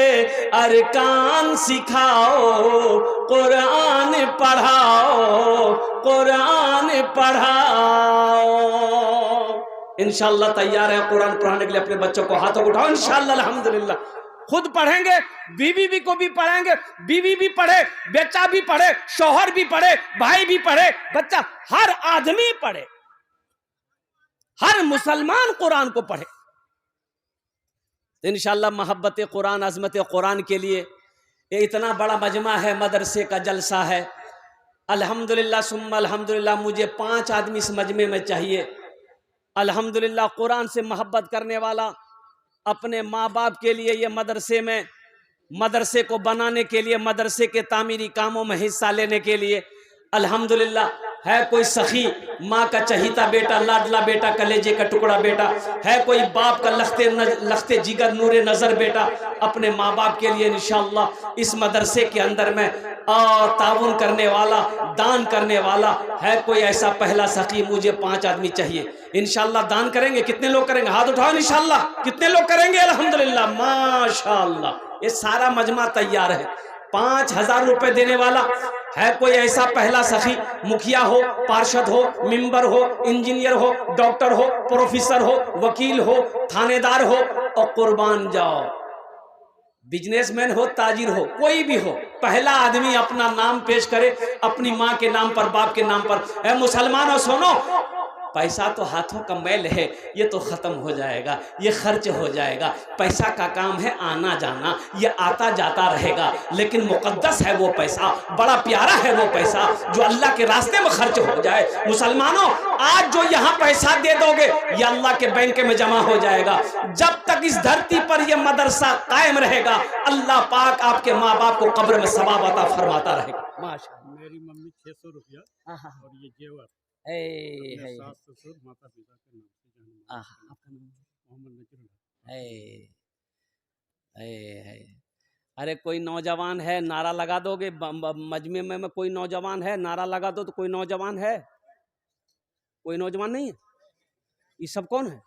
अरकान सिखाओ, कुरान पढ़ाओ, कुरान पढ़ाओ। इंशाअल्लाह तैयार है कुरान पढ़ाने के लिए? अपने बच्चों को हाथों को उठाओ इंशाअल्लाह। अल्हम्दुलिल्लाह खुद पढ़ेंगे, बीवी को भी पढ़ाएंगे, बीवी भी पढ़े, बेटा भी पढ़े, शौहर भी पढ़े, भाई भी पढ़े, बच्चा, हर आदमी पढ़े, हर मुसलमान कुरान को पढ़े। इंशाअल्लाह मोहब्बत कुरान, अजमत कुरान के लिए ये इतना बड़ा मजमा है, मदरसे का जलसा है। अल्हम्दुलिल्लाह सुम्मा अल्हम्दुलिल्लाह मुझे 5 आदमी इस मजमे में चाहिए। अल्हम्दुलिल्लाह कुरान से मोहब्बत करने वाला, अपने माँ बाप के लिए ये मदरसे को बनाने के लिए, मदरसे के तामीरी कामों में हिस्सा लेने के लिए अल्हम्दुलिल्लाह है कोई सखी, माँ का चहीता बेटा, लाडला बेटा, कलेजे का टुकड़ा बेटा, है कोई बाप का लखते जिगर नूरे नजर बेटा, अपने माँ बाप के लिए इंशाअल्लाह इस मदरसे के अंदर में और ताउन करने वाला, दान करने वाला है कोई ऐसा पहला सखी? मुझे 5 आदमी चाहिए। इंशाअल्लाह दान करेंगे। कितने लोग करेंगे? हाथ उठाओ इंशाअल्लाह। कितने लोग करेंगे? अल्हम्दुलिल्लाह माशाअल्लाह। ये सारा मजमा तैयार है। 5000 रुपए देने वाला है कोई ऐसा पहला सखी? मुखिया हो, पार्षद हो, मेंबर हो, इंजीनियर हो, डॉक्टर हो, प्रोफेसर हो, वकील हो, थानेदार हो, और कुर्बान जाओ, बिजनेसमैन हो, ताजिर हो, कोई भी हो, पहला आदमी अपना नाम पेश करे, अपनी माँ के नाम पर, बाप के नाम पर। ऐ मुसलमानों सुनो, पैसा तो हाथों का मैल है, ये तो खत्म हो जाएगा, ये खर्च हो जाएगा। पैसा का काम है आना जाना, ये आता जाता रहेगा, लेकिन मुकद्दस है वो पैसा, बड़ा प्यारा है वो पैसा जो अल्लाह के रास्ते में खर्च हो जाए। मुसलमानों आज जो यहाँ पैसा दे दोगे ये अल्लाह के बैंक में जमा हो जाएगा। जब तक इस धरती पर यह मदरसा कायम रहेगा, अल्लाह पाक आपके माँ बाप को कब्र में सवाब अता फरमाता रहेगा। माशाअल्लाह। मेरी मम्मी 600 रुपया और ये जेवर सास ससुर माता पिता के नाम से मोहम्मद नजरुल्लाह। अरे कोई नौजवान है, नारा लगा दोगे? मजमे में कोई नौजवान है, नारा लगा दो। तो कोई नौजवान है? कोई नौजवान नहीं है? ये सब कौन है?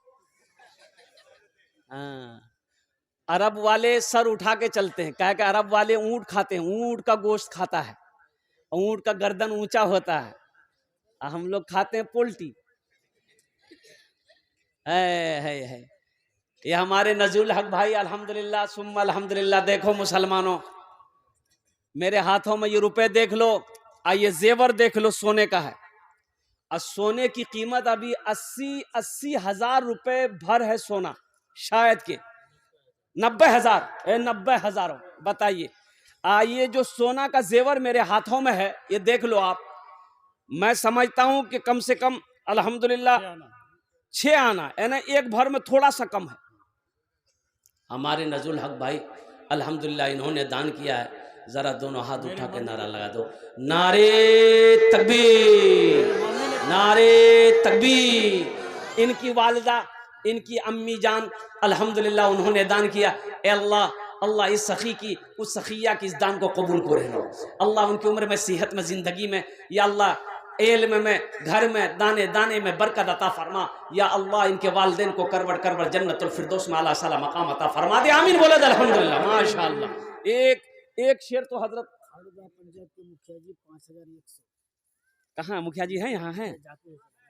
अरब वाले सर उठा के चलते हैं, क्या क्या? अरब वाले ऊंट खाते हैं, ऊंट का गोश्त खाता है, ऊंट का गर्दन ऊंचा होता है, हम लोग खाते हैं पोल्टी। है ये हमारे नजरुल हक भाई अल्हम्दुलिल्लाह सुम्मा अल्हम्दुलिल्लाह। देखो मुसलमानों, मेरे हाथों में ये रुपए देख लो, ये जेवर देख लो, सोने का है। और सोने की कीमत अभी 80 हजार रुपए भर है सोना, शायद के 90 हजार, 90 हजार। बताइए, ये जो सोना का जेवर मेरे हाथों में है, ये देख लो आप। मैं समझता हूं कि कम से कम अल्हम्दुलिल्लाह 6 आना, यानी एक भर में थोड़ा सा कम है। हमारे नजरुल हक भाई अल्हम्दुलिल्लाह इन्होंने दान किया है। जरा दोनों हाथ उठा के नारा लगा दो, नारे तकबीर, नारे तकबीर। इनकी वालिदा, इनकी अम्मी जान अल्हम्दुलिल्लाह उन्होंने दान किया। ए अल्लाह इस सखी की, उस सखिया की इस दान को कबूल को रहना। अल्लाह उनकी उम्र में, सेहत में, जिंदगी में, या अल्लाह इल्म में, घर में, दाने दाने में बरकत अता फरमा। या अल्लाह इनके वालिदैन को करवट जन्नतुल फिरदौस में आला साला मकाम अता फरमा दे। आमीन बोले अल्हम्दुलिल्लाह माशाअल्लाह। एक शेर तो हजरत पंजाब के मुखिया जी 5100। कहाँ मुखिया जी हैं? यहाँ हैं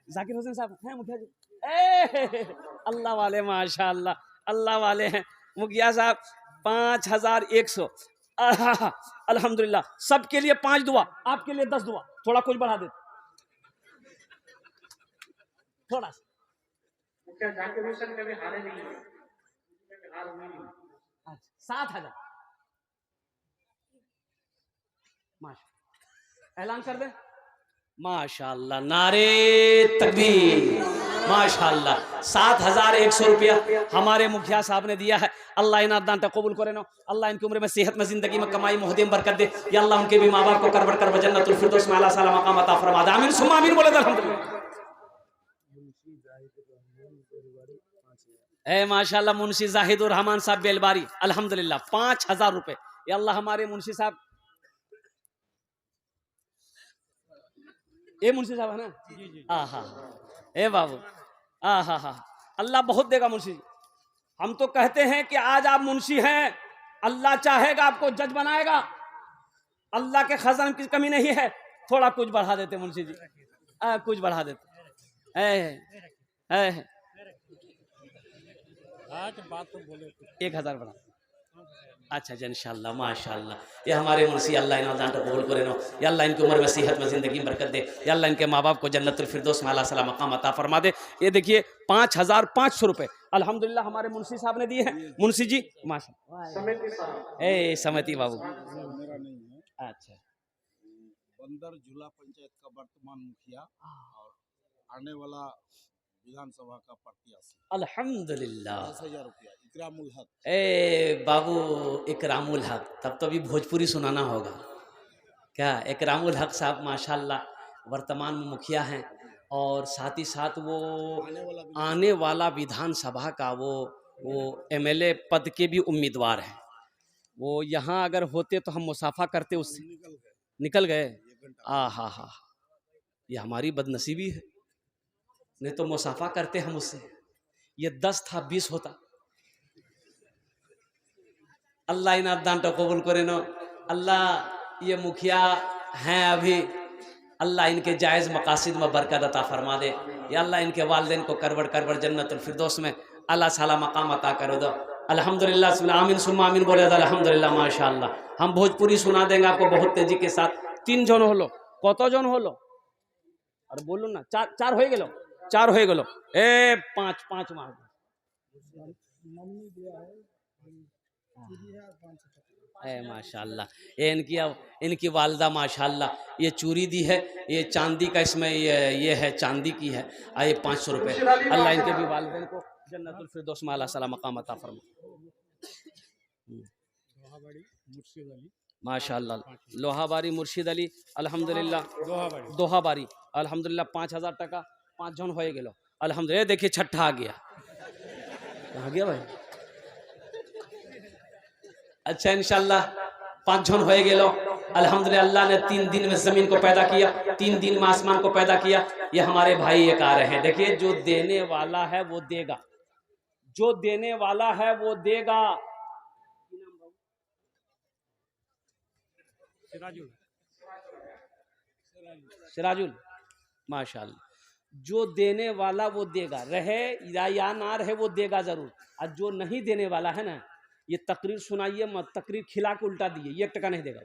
जाकिर हुसैन साहब हैं मुखिया जी। अल्लाह वाले माशाअल्लाह, अल्लाह वाले हैं मुखिया साहब। 5100 अल्हम्दुलिल्लाह। सबके लिए 5 दुआ, आपके लिए 10 दुआ। थोड़ा कुछ बढ़ा दे, थोड़ा सा। मुखिया जाकिर हुसैन कभी हारे नहीं है, 7,000 माशा ऐलान कर दे। माशाअल्लाह, नारे तकबीर, माशाअल्लाह। 7,100 रुपया हमारे मुखिया साहब ने दिया है। अल्लाह इन्हें दान कबूल करे ना, अल्लाह इनकी उम्र में सेहत में जिंदगी में कमाई मोहदे में बरकत दे। या अल्लाह उनके भी माँ बाप को करबट कर जन्नतुल फिरदौस में आला साला मकाम अता फरमा दे। आमीन सुम्मा आमीन बोले अल्हम्दुलिल्लाह। ए माशाअल्लाह मुंशी जाहिदुर रहमान साहब बेलबारी अल्हम्दुलिल्लाह 5,000 रुपए। या अल्लाह हमारे मुंशी साहब, ये मुंशी साहब है ना? आहा, ए बाबू, आहा हा, अल्लाह बहुत देगा मुंशी जी। हम तो कहते हैं कि आज आप मुंशी हैं, अल्लाह चाहेगा आपको जज बनाएगा। अल्लाह के खजाने की कमी नहीं है। थोड़ा कुछ बढ़ा देते मुंशी जी, कुछ बढ़ा देते। बात तो बोले 1,000 बढ़ा। अच्छा जी इंशाअल्लाह माशाअल्लाह। ये हमारे मुंशी अल्लाह इन्हें दान कबूल करे नो। या अल्लाह इनकी उम्र में सेहत में ज़िंदगी में बरकत दे। या अल्लाह इनके माँ बाप को जन्नतुल फिरदौस में आला साला मकाम अता फरमा दे। ये देखिए 5,500 रुपए अल्हम्दुलिल्लाह हमारे मुंशी साहब ने दिए हैं। मुंशी जी माशाअल्लाह। ए समिति बाबू, मेरा नहीं है। अच्छा, बंदर झूला पंचायत का वर्तमान मुखिया और आने वाला विधानसभा का प्रत्याशी। अल्हम्दुलिल्लाह। 10,000 रुपया इकरामुल हक। ए बाबू इकरामुल हक, तब तो अभी भोजपुरी सुनाना होगा क्या? इकरामुल हक साहब माशाअल्लाह वर्तमान में मुखिया हैं और साथ ही साथ वो आने वाला विधानसभा का वो MLA पद के भी उम्मीदवार हैं। वो यहाँ अगर होते तो हम मुसाफा करते उससे। निकल गए। हा, ये हमारी बदनसीबी है, नहीं तो मुसाफा करते हम उससे। ये 10 था 20 होता। अल्लाह इन दान तो कबूल करे नो। अल्लाह ये मुखिया हैं अभी, अल्लाह इनके जायज़ मकासिद में बरकत अता फरमा दे। या अल्लाह इनके वालिदैन को करबट जन्नतुल फिरदौस में अल्लाह साला मकाम अता कर दो। अल्हम्दुलिल्लाह, आमीन सुम्मा आमीन बोले अल्हम्दुलिल्लाह माशाअल्लाह। हम भोजपुरी सुना देंगे आपको बहुत तेजी के साथ। 3 जन होलो, कत जन होलो? और बोलूँ ना, 4 हो गेलो, 4 हो गेलो। ए 5 मार माशाअल्लाह। ये इनकी वालदा माशाअल्लाह ये चूरी दी है, ये चांदी का, इसमें ये है चांदी की है। ये 500 रुपये। अल्लाह इनके भी वालिदैन को जन्नतुल फिरदौस में आला साला मकाम अता फरमा। माशाअल्लाह। लोहाबारी मुर्शिद अली अल्हम्दुलिल्लाह। दोहाबारी अल्हम्दुलिल्लाह 5,000 टका। 5 जन हो गेलो अल्हम्दुलिल्लाह। देखिए छठा आ गया, आ गया भाई। अच्छा इंशाअल्लाह 5 जन हो गेलो अल्हम्दुलिल्लाह। अल्लाह ने 3 दिन में जमीन को पैदा किया, 3 दिन में आसमान को पैदा किया। ये हमारे भाई एक आ रहे हैं। देखिए जो देने वाला है वो देगा, जो देने वाला है वो देगा। सिराजुल माशाअल्लाह। जो देने वाला वो देगा, रहे या ना रहे वो देगा जरूर। और जो नहीं देने वाला है ना, ये तकरीर सुनाइए मत, तकरीर खिला के उल्टा दिए, 1 टका नहीं देगा।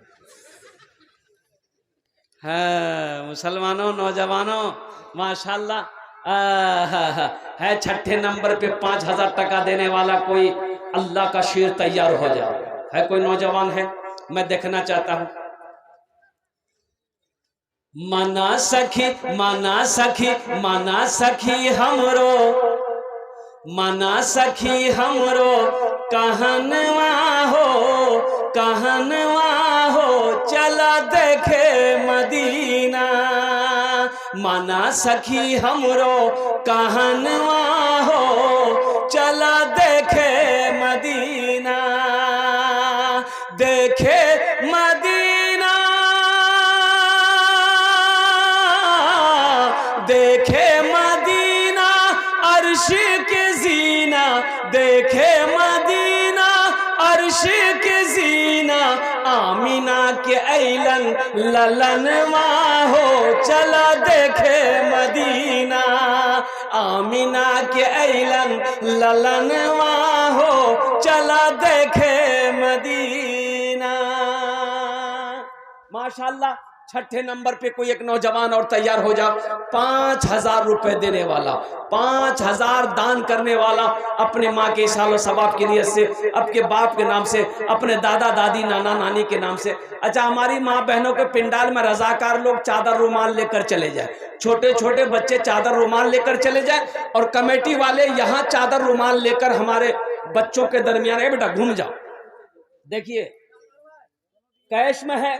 हाँ मुसलमानों नौजवानों माशाअल्लाह है। 6ठे नंबर पे 5,000 टका देने वाला कोई अल्लाह का शेर तैयार हो जाए। है कोई नौजवान है? मैं देखना चाहता हूँ। माना सखी माना सखी माना सखी हमरो, माना सखी हमरो कहनवा हो, कहनवा हो चला देखे मदीना। माना सखी हमरो कहनवा हो चला देखे मदीना। देखे मदीना, देखे मदीना अर्श के जीना। देखे मदीना अर्श के जीना। आमीना के ऐलन ललनवा हो चला देखे मदीना। आमीना के ऐलन ललनवा हो चला देखे मदीना। माशाअल्लाह छठे नंबर पे कोई एक नौजवान और तैयार हो जाओ, 5,000 रुपए देने वाला, 5,000 दान करने वाला, अपने माँ के सालो सवाब की नियत से, आपके बाप के नाम से, अपने दादा दादी नाना नानी के नाम से। अच्छा, हमारी माँ बहनों के पिंडाल में रजाकार लोग चादर रुमाल लेकर चले जाए, छोटे छोटे बच्चे चादर रुमाल लेकर चले जाए, और कमेटी वाले यहाँ चादर रुमाल लेकर हमारे बच्चों के दरमियान, ए बेटा घूम जाओ, देखिए कैश में है,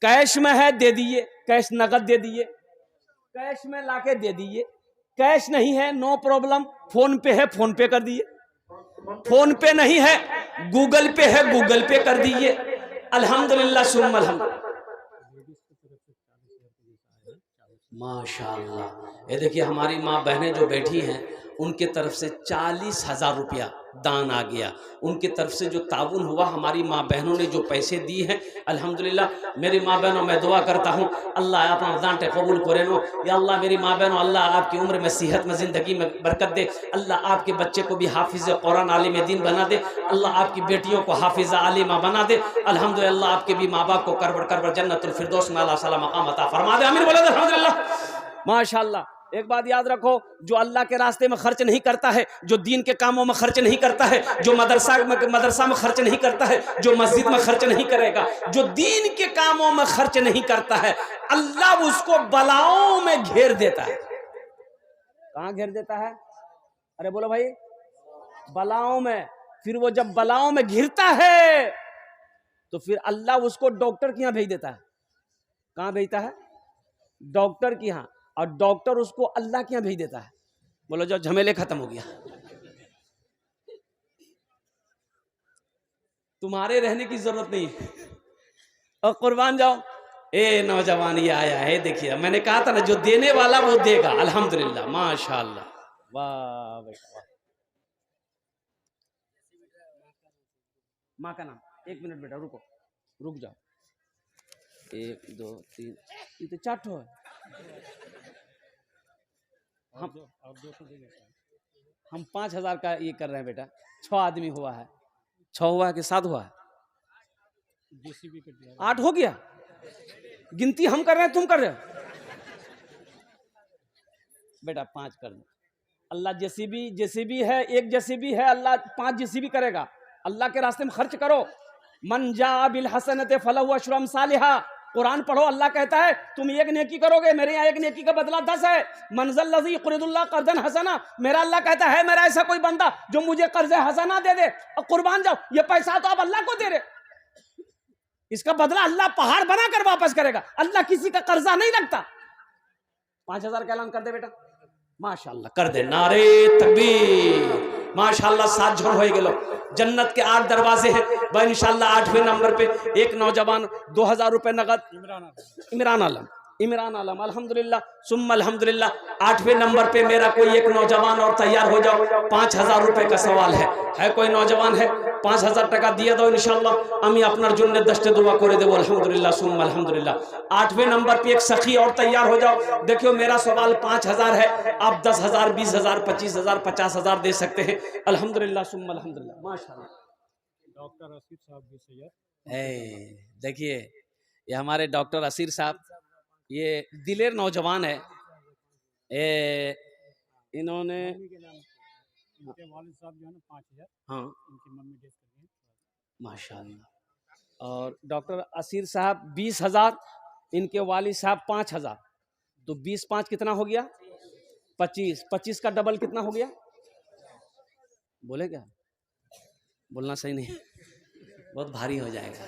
कैश में है दे दिए, कैश नगद दे दिए, कैश में लाके दे दिए, कैश नहीं है नो प्रॉब्लम, फोन पे है फोन पे कर दिए, फोन पे नहीं है गूगल पे है गूगल पे कर दिए। अल्हम्दुलिल्लाह सुम्मा अल्हम्दुलिल्लाह, माशाअल्लाह। ये देखिए हमारी माँ बहनें जो बैठी हैं उनके तरफ से 40,000 रुपया दान आ गया, उनके तरफ से जो ताउन हुआ, हमारी माँ बहनों ने जो पैसे दिए हैं, अल्हम्दुलिल्लाह। मेरी माँ बहनों, मैं दुआ करता हूँ अल्लाह अपना दांटे कबूल करे नो, या अल्लाह मेरी माँ बहनों, अल्लाह आपकी उम्र में, सेहत में, ज़िंदगी में बरकत दे, अल्लाह आपके बच्चे को भी हाफिज़ कुरान आलिम दीन बना दे, अल्लाह आपकी बेटियों को हाफिज़ा आलिमा बना दे, अल्हम्दुलिल्लाह आपके भी माँ बाप को करबर करबर जन्नतुल फिरदौस में अल्लाह ताला मकाम अता फरमा दे, आमीन बोले अल्हम्दुलिल्लाह। माशाअल्लाह। एक बात याद रखो, जो अल्लाह के रास्ते में खर्च नहीं करता है, जो दीन के कामों में खर्च नहीं करता है, जो मदरसा में खर्च नहीं करता है, जो मस्जिद में खर्च नहीं करेगा, जो दीन के कामों में खर्च नहीं करता है, अल्लाह उसको बलाओं में घेर देता है। कहाँ घेर देता है? अरे बोलो भाई, बलाओं में। फिर वो जब बलाओं में घिरता है तो फिर अल्लाह उसको डॉक्टर के यहाँ भेज देता है। कहाँ भेजता है? डॉक्टर के यहाँ, और डॉक्टर उसको अल्लाह के यहाँ भेज देता है। बोलो जाओ, झमेले खत्म हो गया, तुम्हारे रहने की जरूरत नहीं है, और कुर्बान जाओ। ए नौजवान ये आया है, देखिए मैंने कहा था ना, जो देने वाला वो देगा, अल्हम्दुलिल्लाह, माशाअल्लाह, वाह बेटा वाह। माँ का नाम, एक मिनट बेटा रुको, रुक जाओ, 1 2 3, ये तो 4 ठो है। हम 5,000 का ये कर रहे हैं बेटा, 6 आदमी हुआ है, 6 हुआ है कि 7 हुआ है? 8 हो गया। गिनती हम कर रहे हैं, तुम कर रहे हो बेटा? 5 कर दो। अल्लाह जेसीबी है, एक जेसीबी है, अल्लाह 5 जेसीबी करेगा। अल्लाह के रास्ते में खर्च करो। मन जा बिल हसनते फलहु अशरु अमसालिहा, कुरान पढ़ो, अल्लाह कहता है तुम एक नेकी करोगे, मेरे यहाँ एक नेकी का बदला 10 है। मंज़ल लज़ी युक़रिदुल्लाह क़र्ज़न हसना, मेरा अल्लाह कहता है मेरा ऐसा कोई बंदा जो मुझे कर्ज हसना दे दे। और कुर्बान जाओ, ये पैसा तो आप अल्लाह को दे रहे, इसका बदला अल्लाह पहाड़ बनाकर वापस करेगा। अल्लाह किसी का कर्जा नहीं लगता। 5,000 का ऐलान कर दे बेटा, माशाअल्लाह कर दे, नारे तकबीर, माशाअल्लाह। 7 झोल हो गेलो। जन्नत के 8 दरवाजे हैं भाई, इंशाअल्लाह 8वें नंबर पे एक नौजवान 2,000 रुपए नगद, इमरान आलम, अल्हम्दुलिल्लाह सुम्मा अल्हम्दुलिल्लाह। 8वें नंबर पे मेरा कोई एक नौजवान और तैयार हो जाओ। 5,000 रुपए का सवाल है कोई नौजवान है? 5,000 টাকা দিয়ে দাও ইনশাআল্লাহ, আমি আপনার জন্য 10টা দোয়া করে দেবো, अल्हम्दुलिल्लाह सुम्मा अल्हम्दुलिल्लाह। 8वें नंबर पे एक सखी और तैयार हो जाओ। देखियो मेरा सवाल 5,000 है, आप 10,000 20,000 25,000 50,000 दे सकते हैं, अल्हम्दुलिल्लाह सुम्मा अल्हम्दुलिल्लाह, माशाअल्लाह। डॉक्टर असीर साहब भी सैयद, देखिए ये हमारे डॉक्टर असीर साहब, ये दिलेर नौजवान है। इन्होंने इनके वालिद साहब जो है ना 5,000, हाँ इनकी मम्मी डेथ कर गई, माशाअल्लाह। और डॉक्टर असीर साहब 20,000, इनके वालिद साहब 5,000, तो 20 5 कितना हो गया? 25। 25 का डबल कितना हो गया? बोले क्या? बोलना सही नहीं, बहुत भारी हो जाएगा।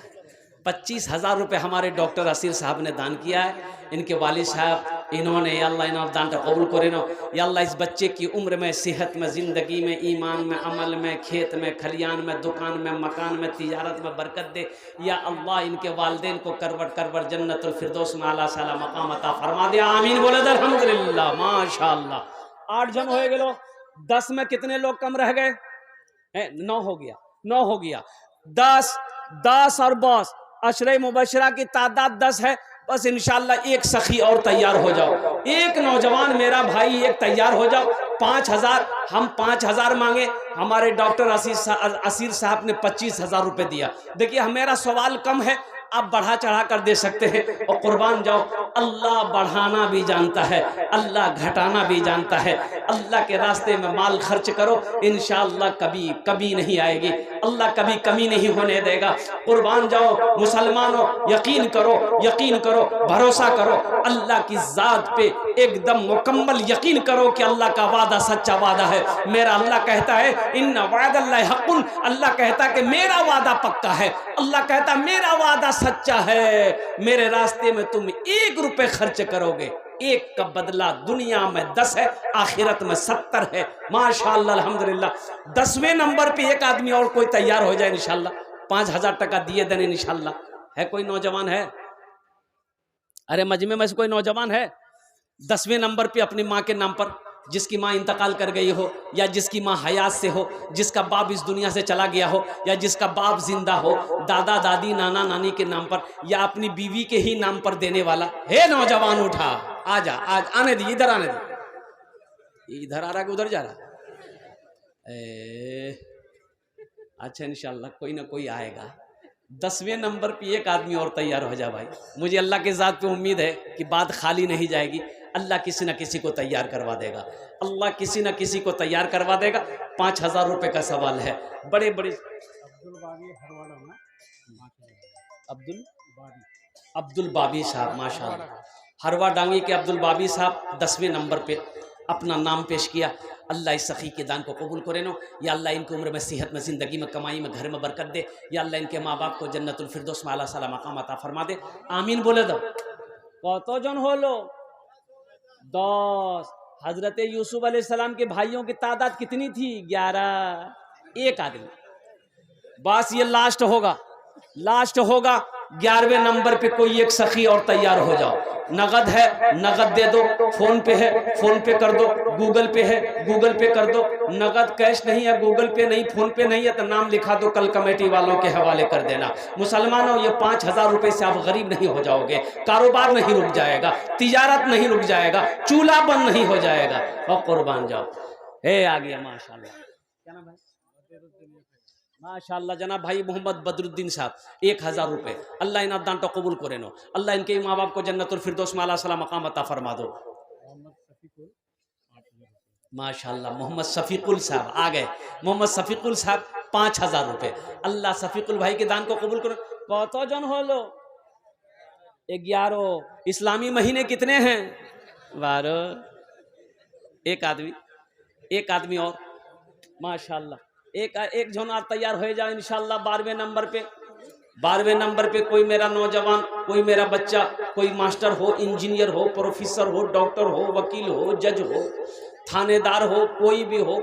25,000 रुपये हमारे डॉक्टर असीर साहब ने दान किया है। इनके वालिद साहब, इन्होंने या अल्लाह इन्होंने दान का कबूल करे नो, या अल्लाह इस बच्चे की उम्र में, सेहत में, ज़िंदगी में, ईमान में, अमल में, खेत में, खलियान में, दुकान में, मकान में, तिजारत में बरकत दे। या अल्लाह इनके वालिदैन को करवट करवट जन्नतुल फिरदौस में आला साला मकाम अता फरमा दे, आमीन बोले अल्हम्दुलिल्लाह, माशाअल्लाह। 8 जन हो गए, 10 में कितने लोग कम रह गए? 9 हो गया, 9 हो गया। 10 और 10 अशरे मुबशरा की तादाद 10 है। बस इंशाअल्लाह एक सखी और तैयार हो जाओ, एक नौजवान मेरा भाई एक तैयार हो जाओ। 5,000 हम 5,000 मांगे, हमारे डॉक्टर असीर साहब ने 25,000 रुपए दिया। देखिए मेरा सवाल कम है, आप बढ़ा चढ़ा कर दे सकते हैं और कुर्बान जाओ। अल्लाह बढ़ाना भी जानता है, अल्लाह घटाना भी जानता है। अल्लाह के रास्ते में माल खर्च करो, इंशाअल्लाह कभी कभी नहीं आएगी, अल्लाह कभी कमी नहीं होने देगा। कुर्बान जाओ मुसलमानों, यकीन करो, यकीन करो, भरोसा करो अल्लाह की ज़ात पे, एकदम मुकम्मल यकीन करो कि अल्लाह का वादा सच्चा वादा है। मेरा अल्लाह कहता है इन्ना वादल्लाहि हक़्क़ुन, अल्लाह कहता है कि मेरा वादा पक्का है, अल्लाह कहता है मेरा वादा सच्चा है। मेरे रास्ते में तुम 1 रुपए खर्च करोगे, 1 का बदला दुनिया में 10 है, आखिरत में 70 है। माशाअल्लाह अल्हम्दुलिल्लाह। 10वें नंबर पे एक आदमी और कोई तैयार हो जाए इंशाअल्लाह, 5000 टका दिए देने इंशाअल्लाह। है कोई नौजवान है? अरे मजमे में से कोई नौजवान है? 10वें नंबर पे अपनी माँ के नाम पर, जिसकी माँ इंतकाल कर गई हो या जिसकी माँ हयात से हो, जिसका बाप इस दुनिया से चला गया हो या जिसका बाप जिंदा हो, दादा दादी नाना नानी के नाम पर या अपनी बीवी के ही नाम पर देने वाला है। नौजवान उठा, आजा, आज आने दी, इधर आने दी। इधर आ रहा कि उधर जा रहा? अच्छा इंशाल्लाह कोई ना कोई आएगा। 10वें नंबर पे एक आदमी और तैयार हो जा भाई। मुझे अल्लाह के ज़ात पे उम्मीद है कि बात खाली नहीं जाएगी। अल्लाह किसी न किसी को तैयार करवा देगा, अल्लाह किसी न किसी को तैयार करवा देगा। 5000 रुपये का सवाल है। बड़े बड़े अब्दुल बाबी साहब, माशाअल्लाह, हरवा डांगी के अब्दुल बाबी साहब 10वें नंबर पे अपना नाम पेश किया। अल्लाह इस सखी के दान को कबूल करे नो। या अल्लाह इनकी उम्र में, सेहत में, ज़िंदगी में, कमाई में, घर में बरकत दे। या अल्लाह इनके माँ बाप को जन्नतुल फिरदौस में आला साला मकाम अता फरमा दे। आमीन बोले दो। कतो जन हो लो? 10। हजरत यूसुफ अलैहिस्सलाम के भाइयों की तादाद कितनी थी? 11। एक आदमी बस। ये लास्ट होगा, लास्ट होगा। 11वें नंबर पे कोई एक सखी और तैयार हो जाओ। नगद है, नगद दे दो। फोन पे है, फोन पे कर दो। गूगल पे है, गूगल पे कर दो। नगद कैश नहीं है, गूगल पे नहीं, फोन पे नहीं है तो नाम लिखा दो, कल कमेटी वालों के हवाले कर देना। मुसलमानों, ये 5000 रुपए से आप गरीब नहीं हो जाओगे, कारोबार नहीं रुक जाएगा, तिजारत नहीं रुक जाएगा, चूल्हा बंद नहीं हो जाएगा। और कुर्बान जाओ। हे आ गया माशाल्लाह। क्या नाम है? माशाअल्लाह जनाब भाई मोहम्मद बदरुद्दीन साहब 1000 रुपये। अल्लाह इन दान तो कबूल करे नो। अल्लाह इनके माँ बाप को जन्नतुल फिरदौस में आला साला मकाम अता फरमा दो। माशाअल्लाह मोहम्मद शफीकुल साहब आ गए। मोहम्मद शफीकुल साहब 5000 रुपये। अल्लाह शफीकुल भाई के दान को कबूल करो। कतो जन हो लो? 11। इस्लामी महीने कितने हैं? 12। एक आदमी और माशाअल्लाह। एक झोना तैयार हो जाए इंशाअल्लाह। 12वें नंबर पे, 12वें नंबर पे कोई मेरा नौजवान, कोई मेरा बच्चा, कोई मास्टर हो, इंजीनियर हो, प्रोफेसर हो, डॉक्टर हो, वकील हो, जज हो, थानेदार हो, कोई भी हो,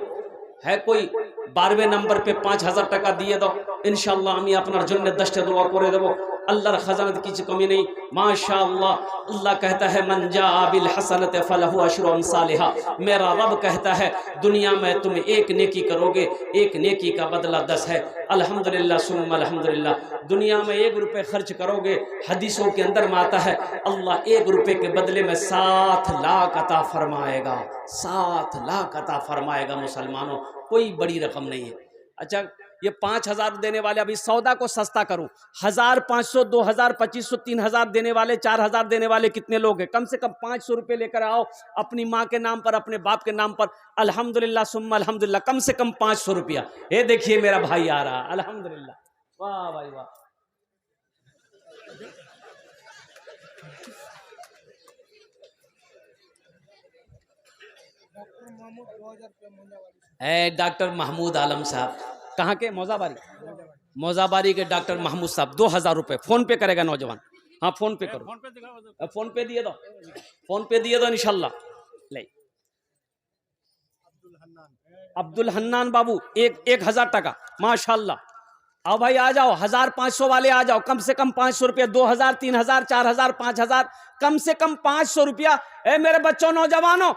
है कोई 12वें नंबर पे 5000 टका दिए दो इंशाअल्लाह। আমি আপনার জন্য 10টা দোয়া করে দেব। अल्लाहर खजानत की कमी नहीं। माशाअल्लाह। अल्लाह कहता है मन जा बिल हसनत फलहु अशरु अमसालिहा। मेरा रब कहता है दुनिया में तुम एक नेकी करोगे, एक नेकी का बदला 10 है। अल्हम्दुलिल्लाह सुम्मा अल्हम्दुलिल्लाह। दुनिया में 1 रुपये खर्च करोगे, हदीसों के अंदर में आता है अल्लाह 1 रुपये के बदले में 7 लाख अता फरमाएगा। 7 लाख अता फरमाएगा। मुसलमानों, कोई बड़ी रकम नहीं है। अच्छा ये 5000 देने वाले, अभी सौदा को सस्ता करूं, 1500, 2000, 2500, 3000 देने वाले, 4000 देने वाले कितने लोग हैं? कम से कम 500 रुपये लेकर आओ अपनी माँ के नाम पर, अपने बाप के नाम पर। अल्हम्दुलिल्लाह सुम्मा अल्हम्दुलिल्लाह। कम से कम 500 रुपया। ये देखिए मेरा भाई आ रहा। अल्हम्दुलिल्लाह। वाह भाई वाह। डॉक्टर महमूद आलम साहब, कहाँ के? मौजाबारी। मौजाबारी के डॉक्टर महमूद साहब 2000 रुपये फोन पे करेगा नौजवान। हाँ फोन पे करो, फोन पे दिए दो, फोन पे दिए दो इंशाल्लाह। ले अब्दुल हन्नान बाबू 1000 टका। माशाल्लाह। आओ भाई आ जाओ। 1500 वाले आ जाओ। कम से कम 500 रुपया। 2000, 3000, 4000, 5000, कम से कम 500 रुपया। ए मेरे बच्चों, नौजवानों,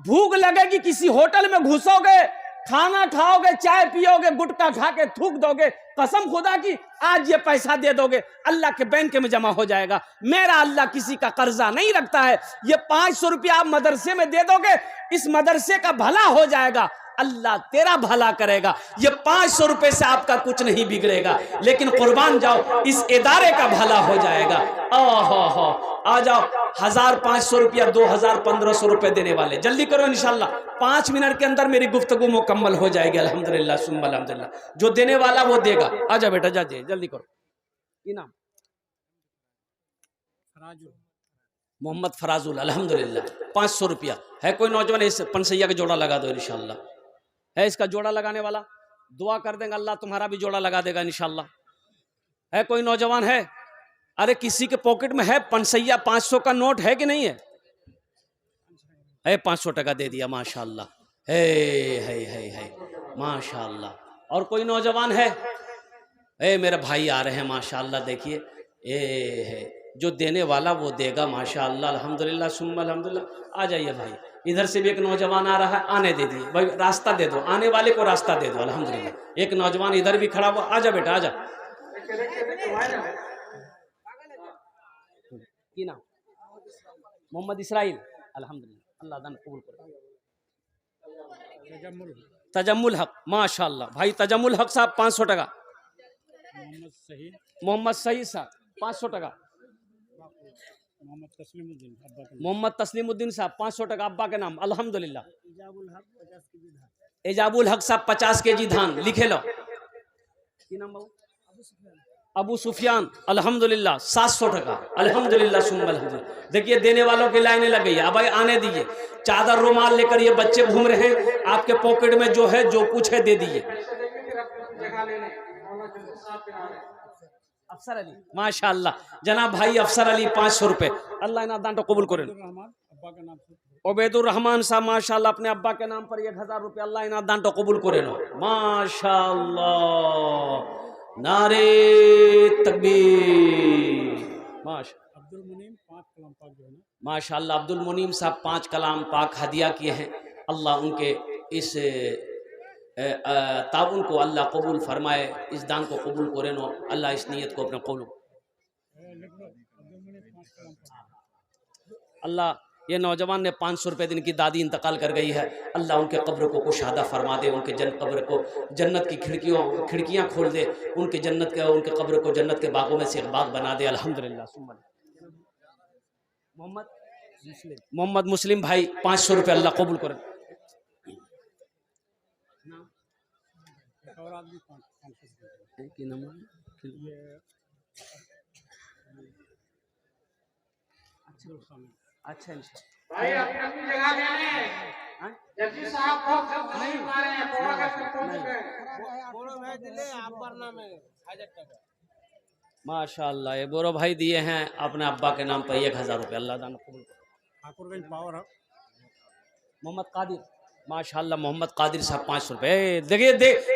भूख लगेगी, किसी होटल में घुसोगे, खाना खाओगे, चाय पियोगे, गुटखा खा के थूक दोगे, कसम खुदा की आज ये पैसा दे दोगे, अल्लाह के बैंक में जमा हो जाएगा। मेरा अल्लाह किसी का कर्जा नहीं रखता है। ये 500 रुपया आप मदरसे में दे दोगे, इस मदरसे का भला हो जाएगा। अल्लाह तेरा भला करेगा। ये 500 रुपए से आपका कुछ नहीं बिगड़ेगा, लेकिन कुर्बान जाओ, इस इदारे का भला हो जाएगा। ओहो, आ जाओ, 1500 रुपया, 2000, 1500 रुपए देने वाले जल्दी करो, इंशाल्लाह 5 मिनट के अंदर मेरी गुफ्तगू मुकम्मल हो जाएगी। अल्हम्दुलिल्लाह सुम्मा अल्हम्दुलिल्लाह। जो देने वाला वो देगा। आजा बेटा, जा जल्दी करो। की नाम? मोहम्मद फराजुल। अल्हम्दुलिल्लाह 500 रुपया है। कोई नौजवान इस पनसैया का जोड़ा लगा दो इंशाल्लाह। है इसका जोड़ा लगाने वाला? दुआ कर देंगे, अल्लाह तुम्हारा भी जोड़ा लगा देगा इंशाल्लाह। है कोई नौजवान? है? अरे किसी के पॉकेट में है पनसैया 500 का नोट है कि नहीं है? 500 टका दे दिया, माशाल्लाह। है माशाल्लाह। और कोई नौजवान है? मेरे भाई आ रहे हैं माशाल्लाह। देखिए है, जो देने वाला वो देगा माशाल्लाह। अल्हम्दुलिल्लाह सुम्मा अल्हम्दुलिल्लाह। आ जाइए भाई, इधर से भी एक नौजवान आ रहा है, आने दे दिए भाई, रास्ता दे दो, आने वाले को रास्ता दे दो। अल्हम्दुलिल्लाह एक नौजवान इधर भी खड़ा हुआ। आजा बेटा, आजा। की नाम? मोहम्मद इसराइल। अल्हम्दुलिल्लाह, अल्लाह दान कबूल करे। तजम्मुल हक, माशाल्लाह भाई तजम्मुल हक साहब 500 टका। मोहम्मद सही साहब 500 टका। मोहम्मद तस्लीमुद्दीन साहब 500 टका अब्बा के नाम। अल्हम्दुलिल्लाह। एजाबुल हक साहब 50 केजी धान लिखे लो। अबू सुफियान अल्हम्दुलिल्लाह 700 टका। अल्हम्दुलिल्लाह सुम्मा अल्हम्दुलिल्लाह। देखिए देने वालों की लाइनें लग गई है। अब आने दीजिए। चादर रुमाल लेकर ये बच्चे घूम रहे हैं, आपके पॉकेट में जो है जो कुछ है दे दीजिए। अफसर अली माशाल्लाह, जनाब भाई अफसर अली 500 रुपए। अल्लाह इना दान तो कबूल करें। उबैदुर रहमान साहब माशाल्लाह अपने अब्बा के नाम पर 1000 रुपए। अल्लाह इना दान तो कबूल करें माशाल्लाह। नारे तकबीर। माशाल्लाह अब्दुल मुनीम साहब 5 कलाम पाक हदिया किए हैं। अल्लाह उनके इस ताउन को अल्लाह कबूल फरमाए, इस दान को कबूल करें। अल्लाह इस नीयत को अपने कबूल। अल्लाह ये नौजवान ने 500 रुपये दिन की दादी इंतकाल कर गई है। अल्लाह उनके कब्र को कुशादा फरमा दे, उनके कब्र को जन्नत की खिड़कियाँ खोल दे, उनके कब्र को जन्नत के बागों में से एक बाग बना दे। अल्हम्दुलिल्लाह। मोहम्मद मुस्लिम भाई 500 रुपये अल्लाह कबूल करे। अच्छा भाई अपनी जगह लेने जजी साहब बहुत जल्द नहीं मारे हैं। थोड़ा करके पहुंच गए। माशाल्लाह ये बोरो भाई दिए हैं अपने अब्बा के नाम पर 1000 रुपये। अल्लाह दान कबूल। ठाकुरगंज पावर है। मोहम्मद कादिर माशाल्लाह, मोहम्मद कादिर साहब 500 रुपये।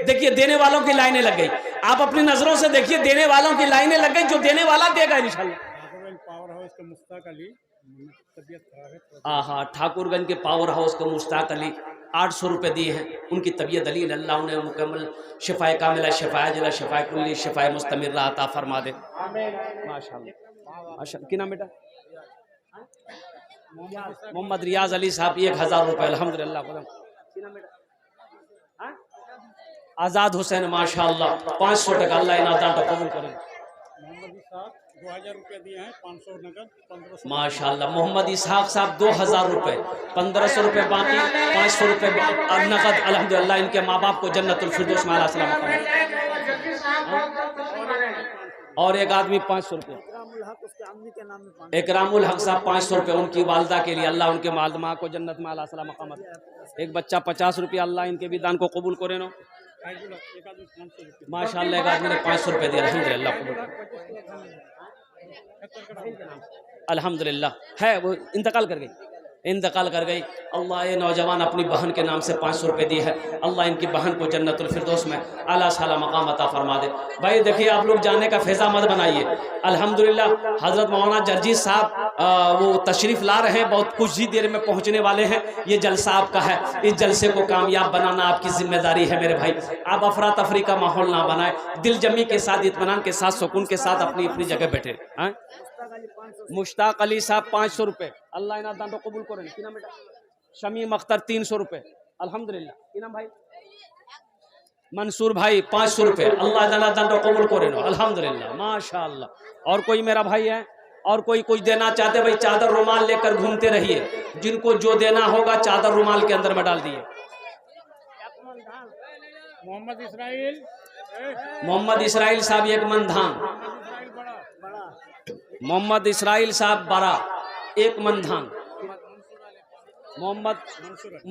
देखिए देने वालों की लाइनें लग गई। आप अपनी नजरों से देखिए, देने वालों की लाइनें लग गई। जो देने वाला देगा इंशाल्लाह। ठाकुरगंज पावर हाउस के मुश्ताक अली, तबीयत खराब है। हाँ, ठाकुरगंज के पावर हाउस को मुश्ताक अली 800 रुपये दिए हैं। उनकी तबीयत अली अल्लाह उन्हें मुकम्मल शिफाए कामिला, शिफाए जिला, शिफाए कुल्ली, शिफाए मुस्तमिर अता फरमा दे। माशाल्लाह। क्या नाम बेटा? मोहम्मद रियाज अली साहब 1000 रुपये। अल्हम्दुलिल्लाह। आज़ाद हुसैन माशाल्लाह 500 टका। अल्लाह इना दान कबूल करे। 2000 रुपये दिए हैं, 500 नगद, 1500 माशाल्लाह। मोहम्मद इसहाक साहब 2000 रुपये, 1500 रुपये बाकी, 500 रुपये नकद। अल्हम्दुलिल्लाह इनके माँ बाप को जन्नतुल फिरदौस में आला सलाम। और एक आदमी 500 रुपये। इकरामुल हक साहब 500 रुपये उनकी वालदा के लिए। अल्लाह उनके मालमा को जन्नत में आला सलाम मकामत। एक बच्चा 50 रुपये। अल्लाह इनके भी दान को कबूल करे नो माशाल्लाह। एक आदमी ने 500 रुपये दिया। अल्हम्दुलिल्लाह कबूल। अल्हम्दुलिल्लाह है वो इंतकाल कर गई। अल्लाह ये नौजवान अपनी बहन के नाम से 500 रुपये दी है। अल्लाह इनकी बहन को जन्नतुल फिरदौस में आला साला मकाम अता फरमा दे। भाई देखिए आप लोग जाने का फैज़ा मत बनाइए। अल्हम्दुलिल्लाह हज़रत मौलाना जर्जी साहब वो तशरीफ़ ला रहे हैं, बहुत कुछ ही देर में पहुँचने वाले हैं। ये जलसा आपका है, इस जलसे को कामयाब बनाना आपकी जिम्मेदारी है मेरे भाई। आप अफरा तफरी का माहौल ना बनाए, दिल जमी के साथ, इत्मीनान के साथ, सुकून के साथ अपनी अपनी जगह बैठे। मुश्ताक अली साहब 500 रुपये। अल्लाह इना दान कबूल करें। किना बेटा? शमीम अख्तर 300 रुपये। अल्हम्दुलिल्लाह। की नाम भाई? मंसूर भाई 500 रुपये। अल्लाह ताला दंड कबूल करे नो। अल्हम्दुलिल्लाह माशाअल्लाह। और कोई मेरा भाई है? और कोई कुछ देना चाहते भाई? चादर रुमाल लेकर घूमते रहिए, जिनको जो देना होगा चादर रुमाल के अंदर में डाल दिए। मोहम्मद इसराइल, मोहम्मद इसराइल साहब एक मन धान, मोहम्मद इसराइल साहब 12 एक मन धान, मोहम्मद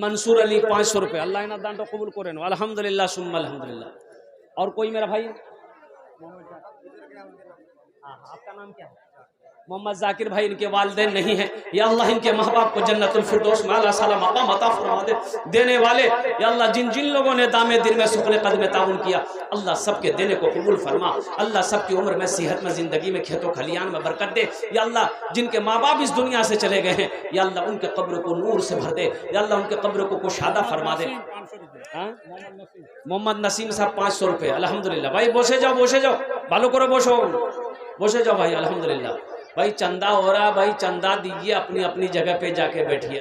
मंसूर अली 500 रुपये। अल्लाह इन्हें दान तो कबूल करे नो। अल्हम्दुलिल्लाह सुम्मा अल्हम्दुलिल्लाह। और कोई मेरा भाई? आपका नाम क्या है? मोहम्मद जाकिर भाई। इनके वालिदैन नहीं है, या अल्लाह इनके माँ बाप को जन्नतुल फिरदौस में आला साला मकाम अता फरमा दे। देने वाले या अल्लाह जिन जिन लोगों ने दामे दिन में सुखले कद में ताउन किया, अल्लाह सबके देने को कबूल फरमा। अल्लाह सबकी उम्र में, सेहत में, जिंदगी में, खेतों खलियान में बरकत दे। या अल्लाह जिनके माँ बाप इस दुनिया से चले गए हैं, या अल्लाह उनके कब्र को नूर से भर दे। या अल्लाह उनके कब्र को कुशादा फरमा दे। मोहम्मद नसीम साहब 500 रुपये। अल्हम्दुलिल्लाह भाई बसे जाओ, बसे जाओ, भालो करो, बसो, बसे जाओ भाई। अल्हम्दुलिल्लाह भाई चंदा हो रहा, भाई चंदा दीजिए, अपनी अपनी जगह पे जाके बैठिए।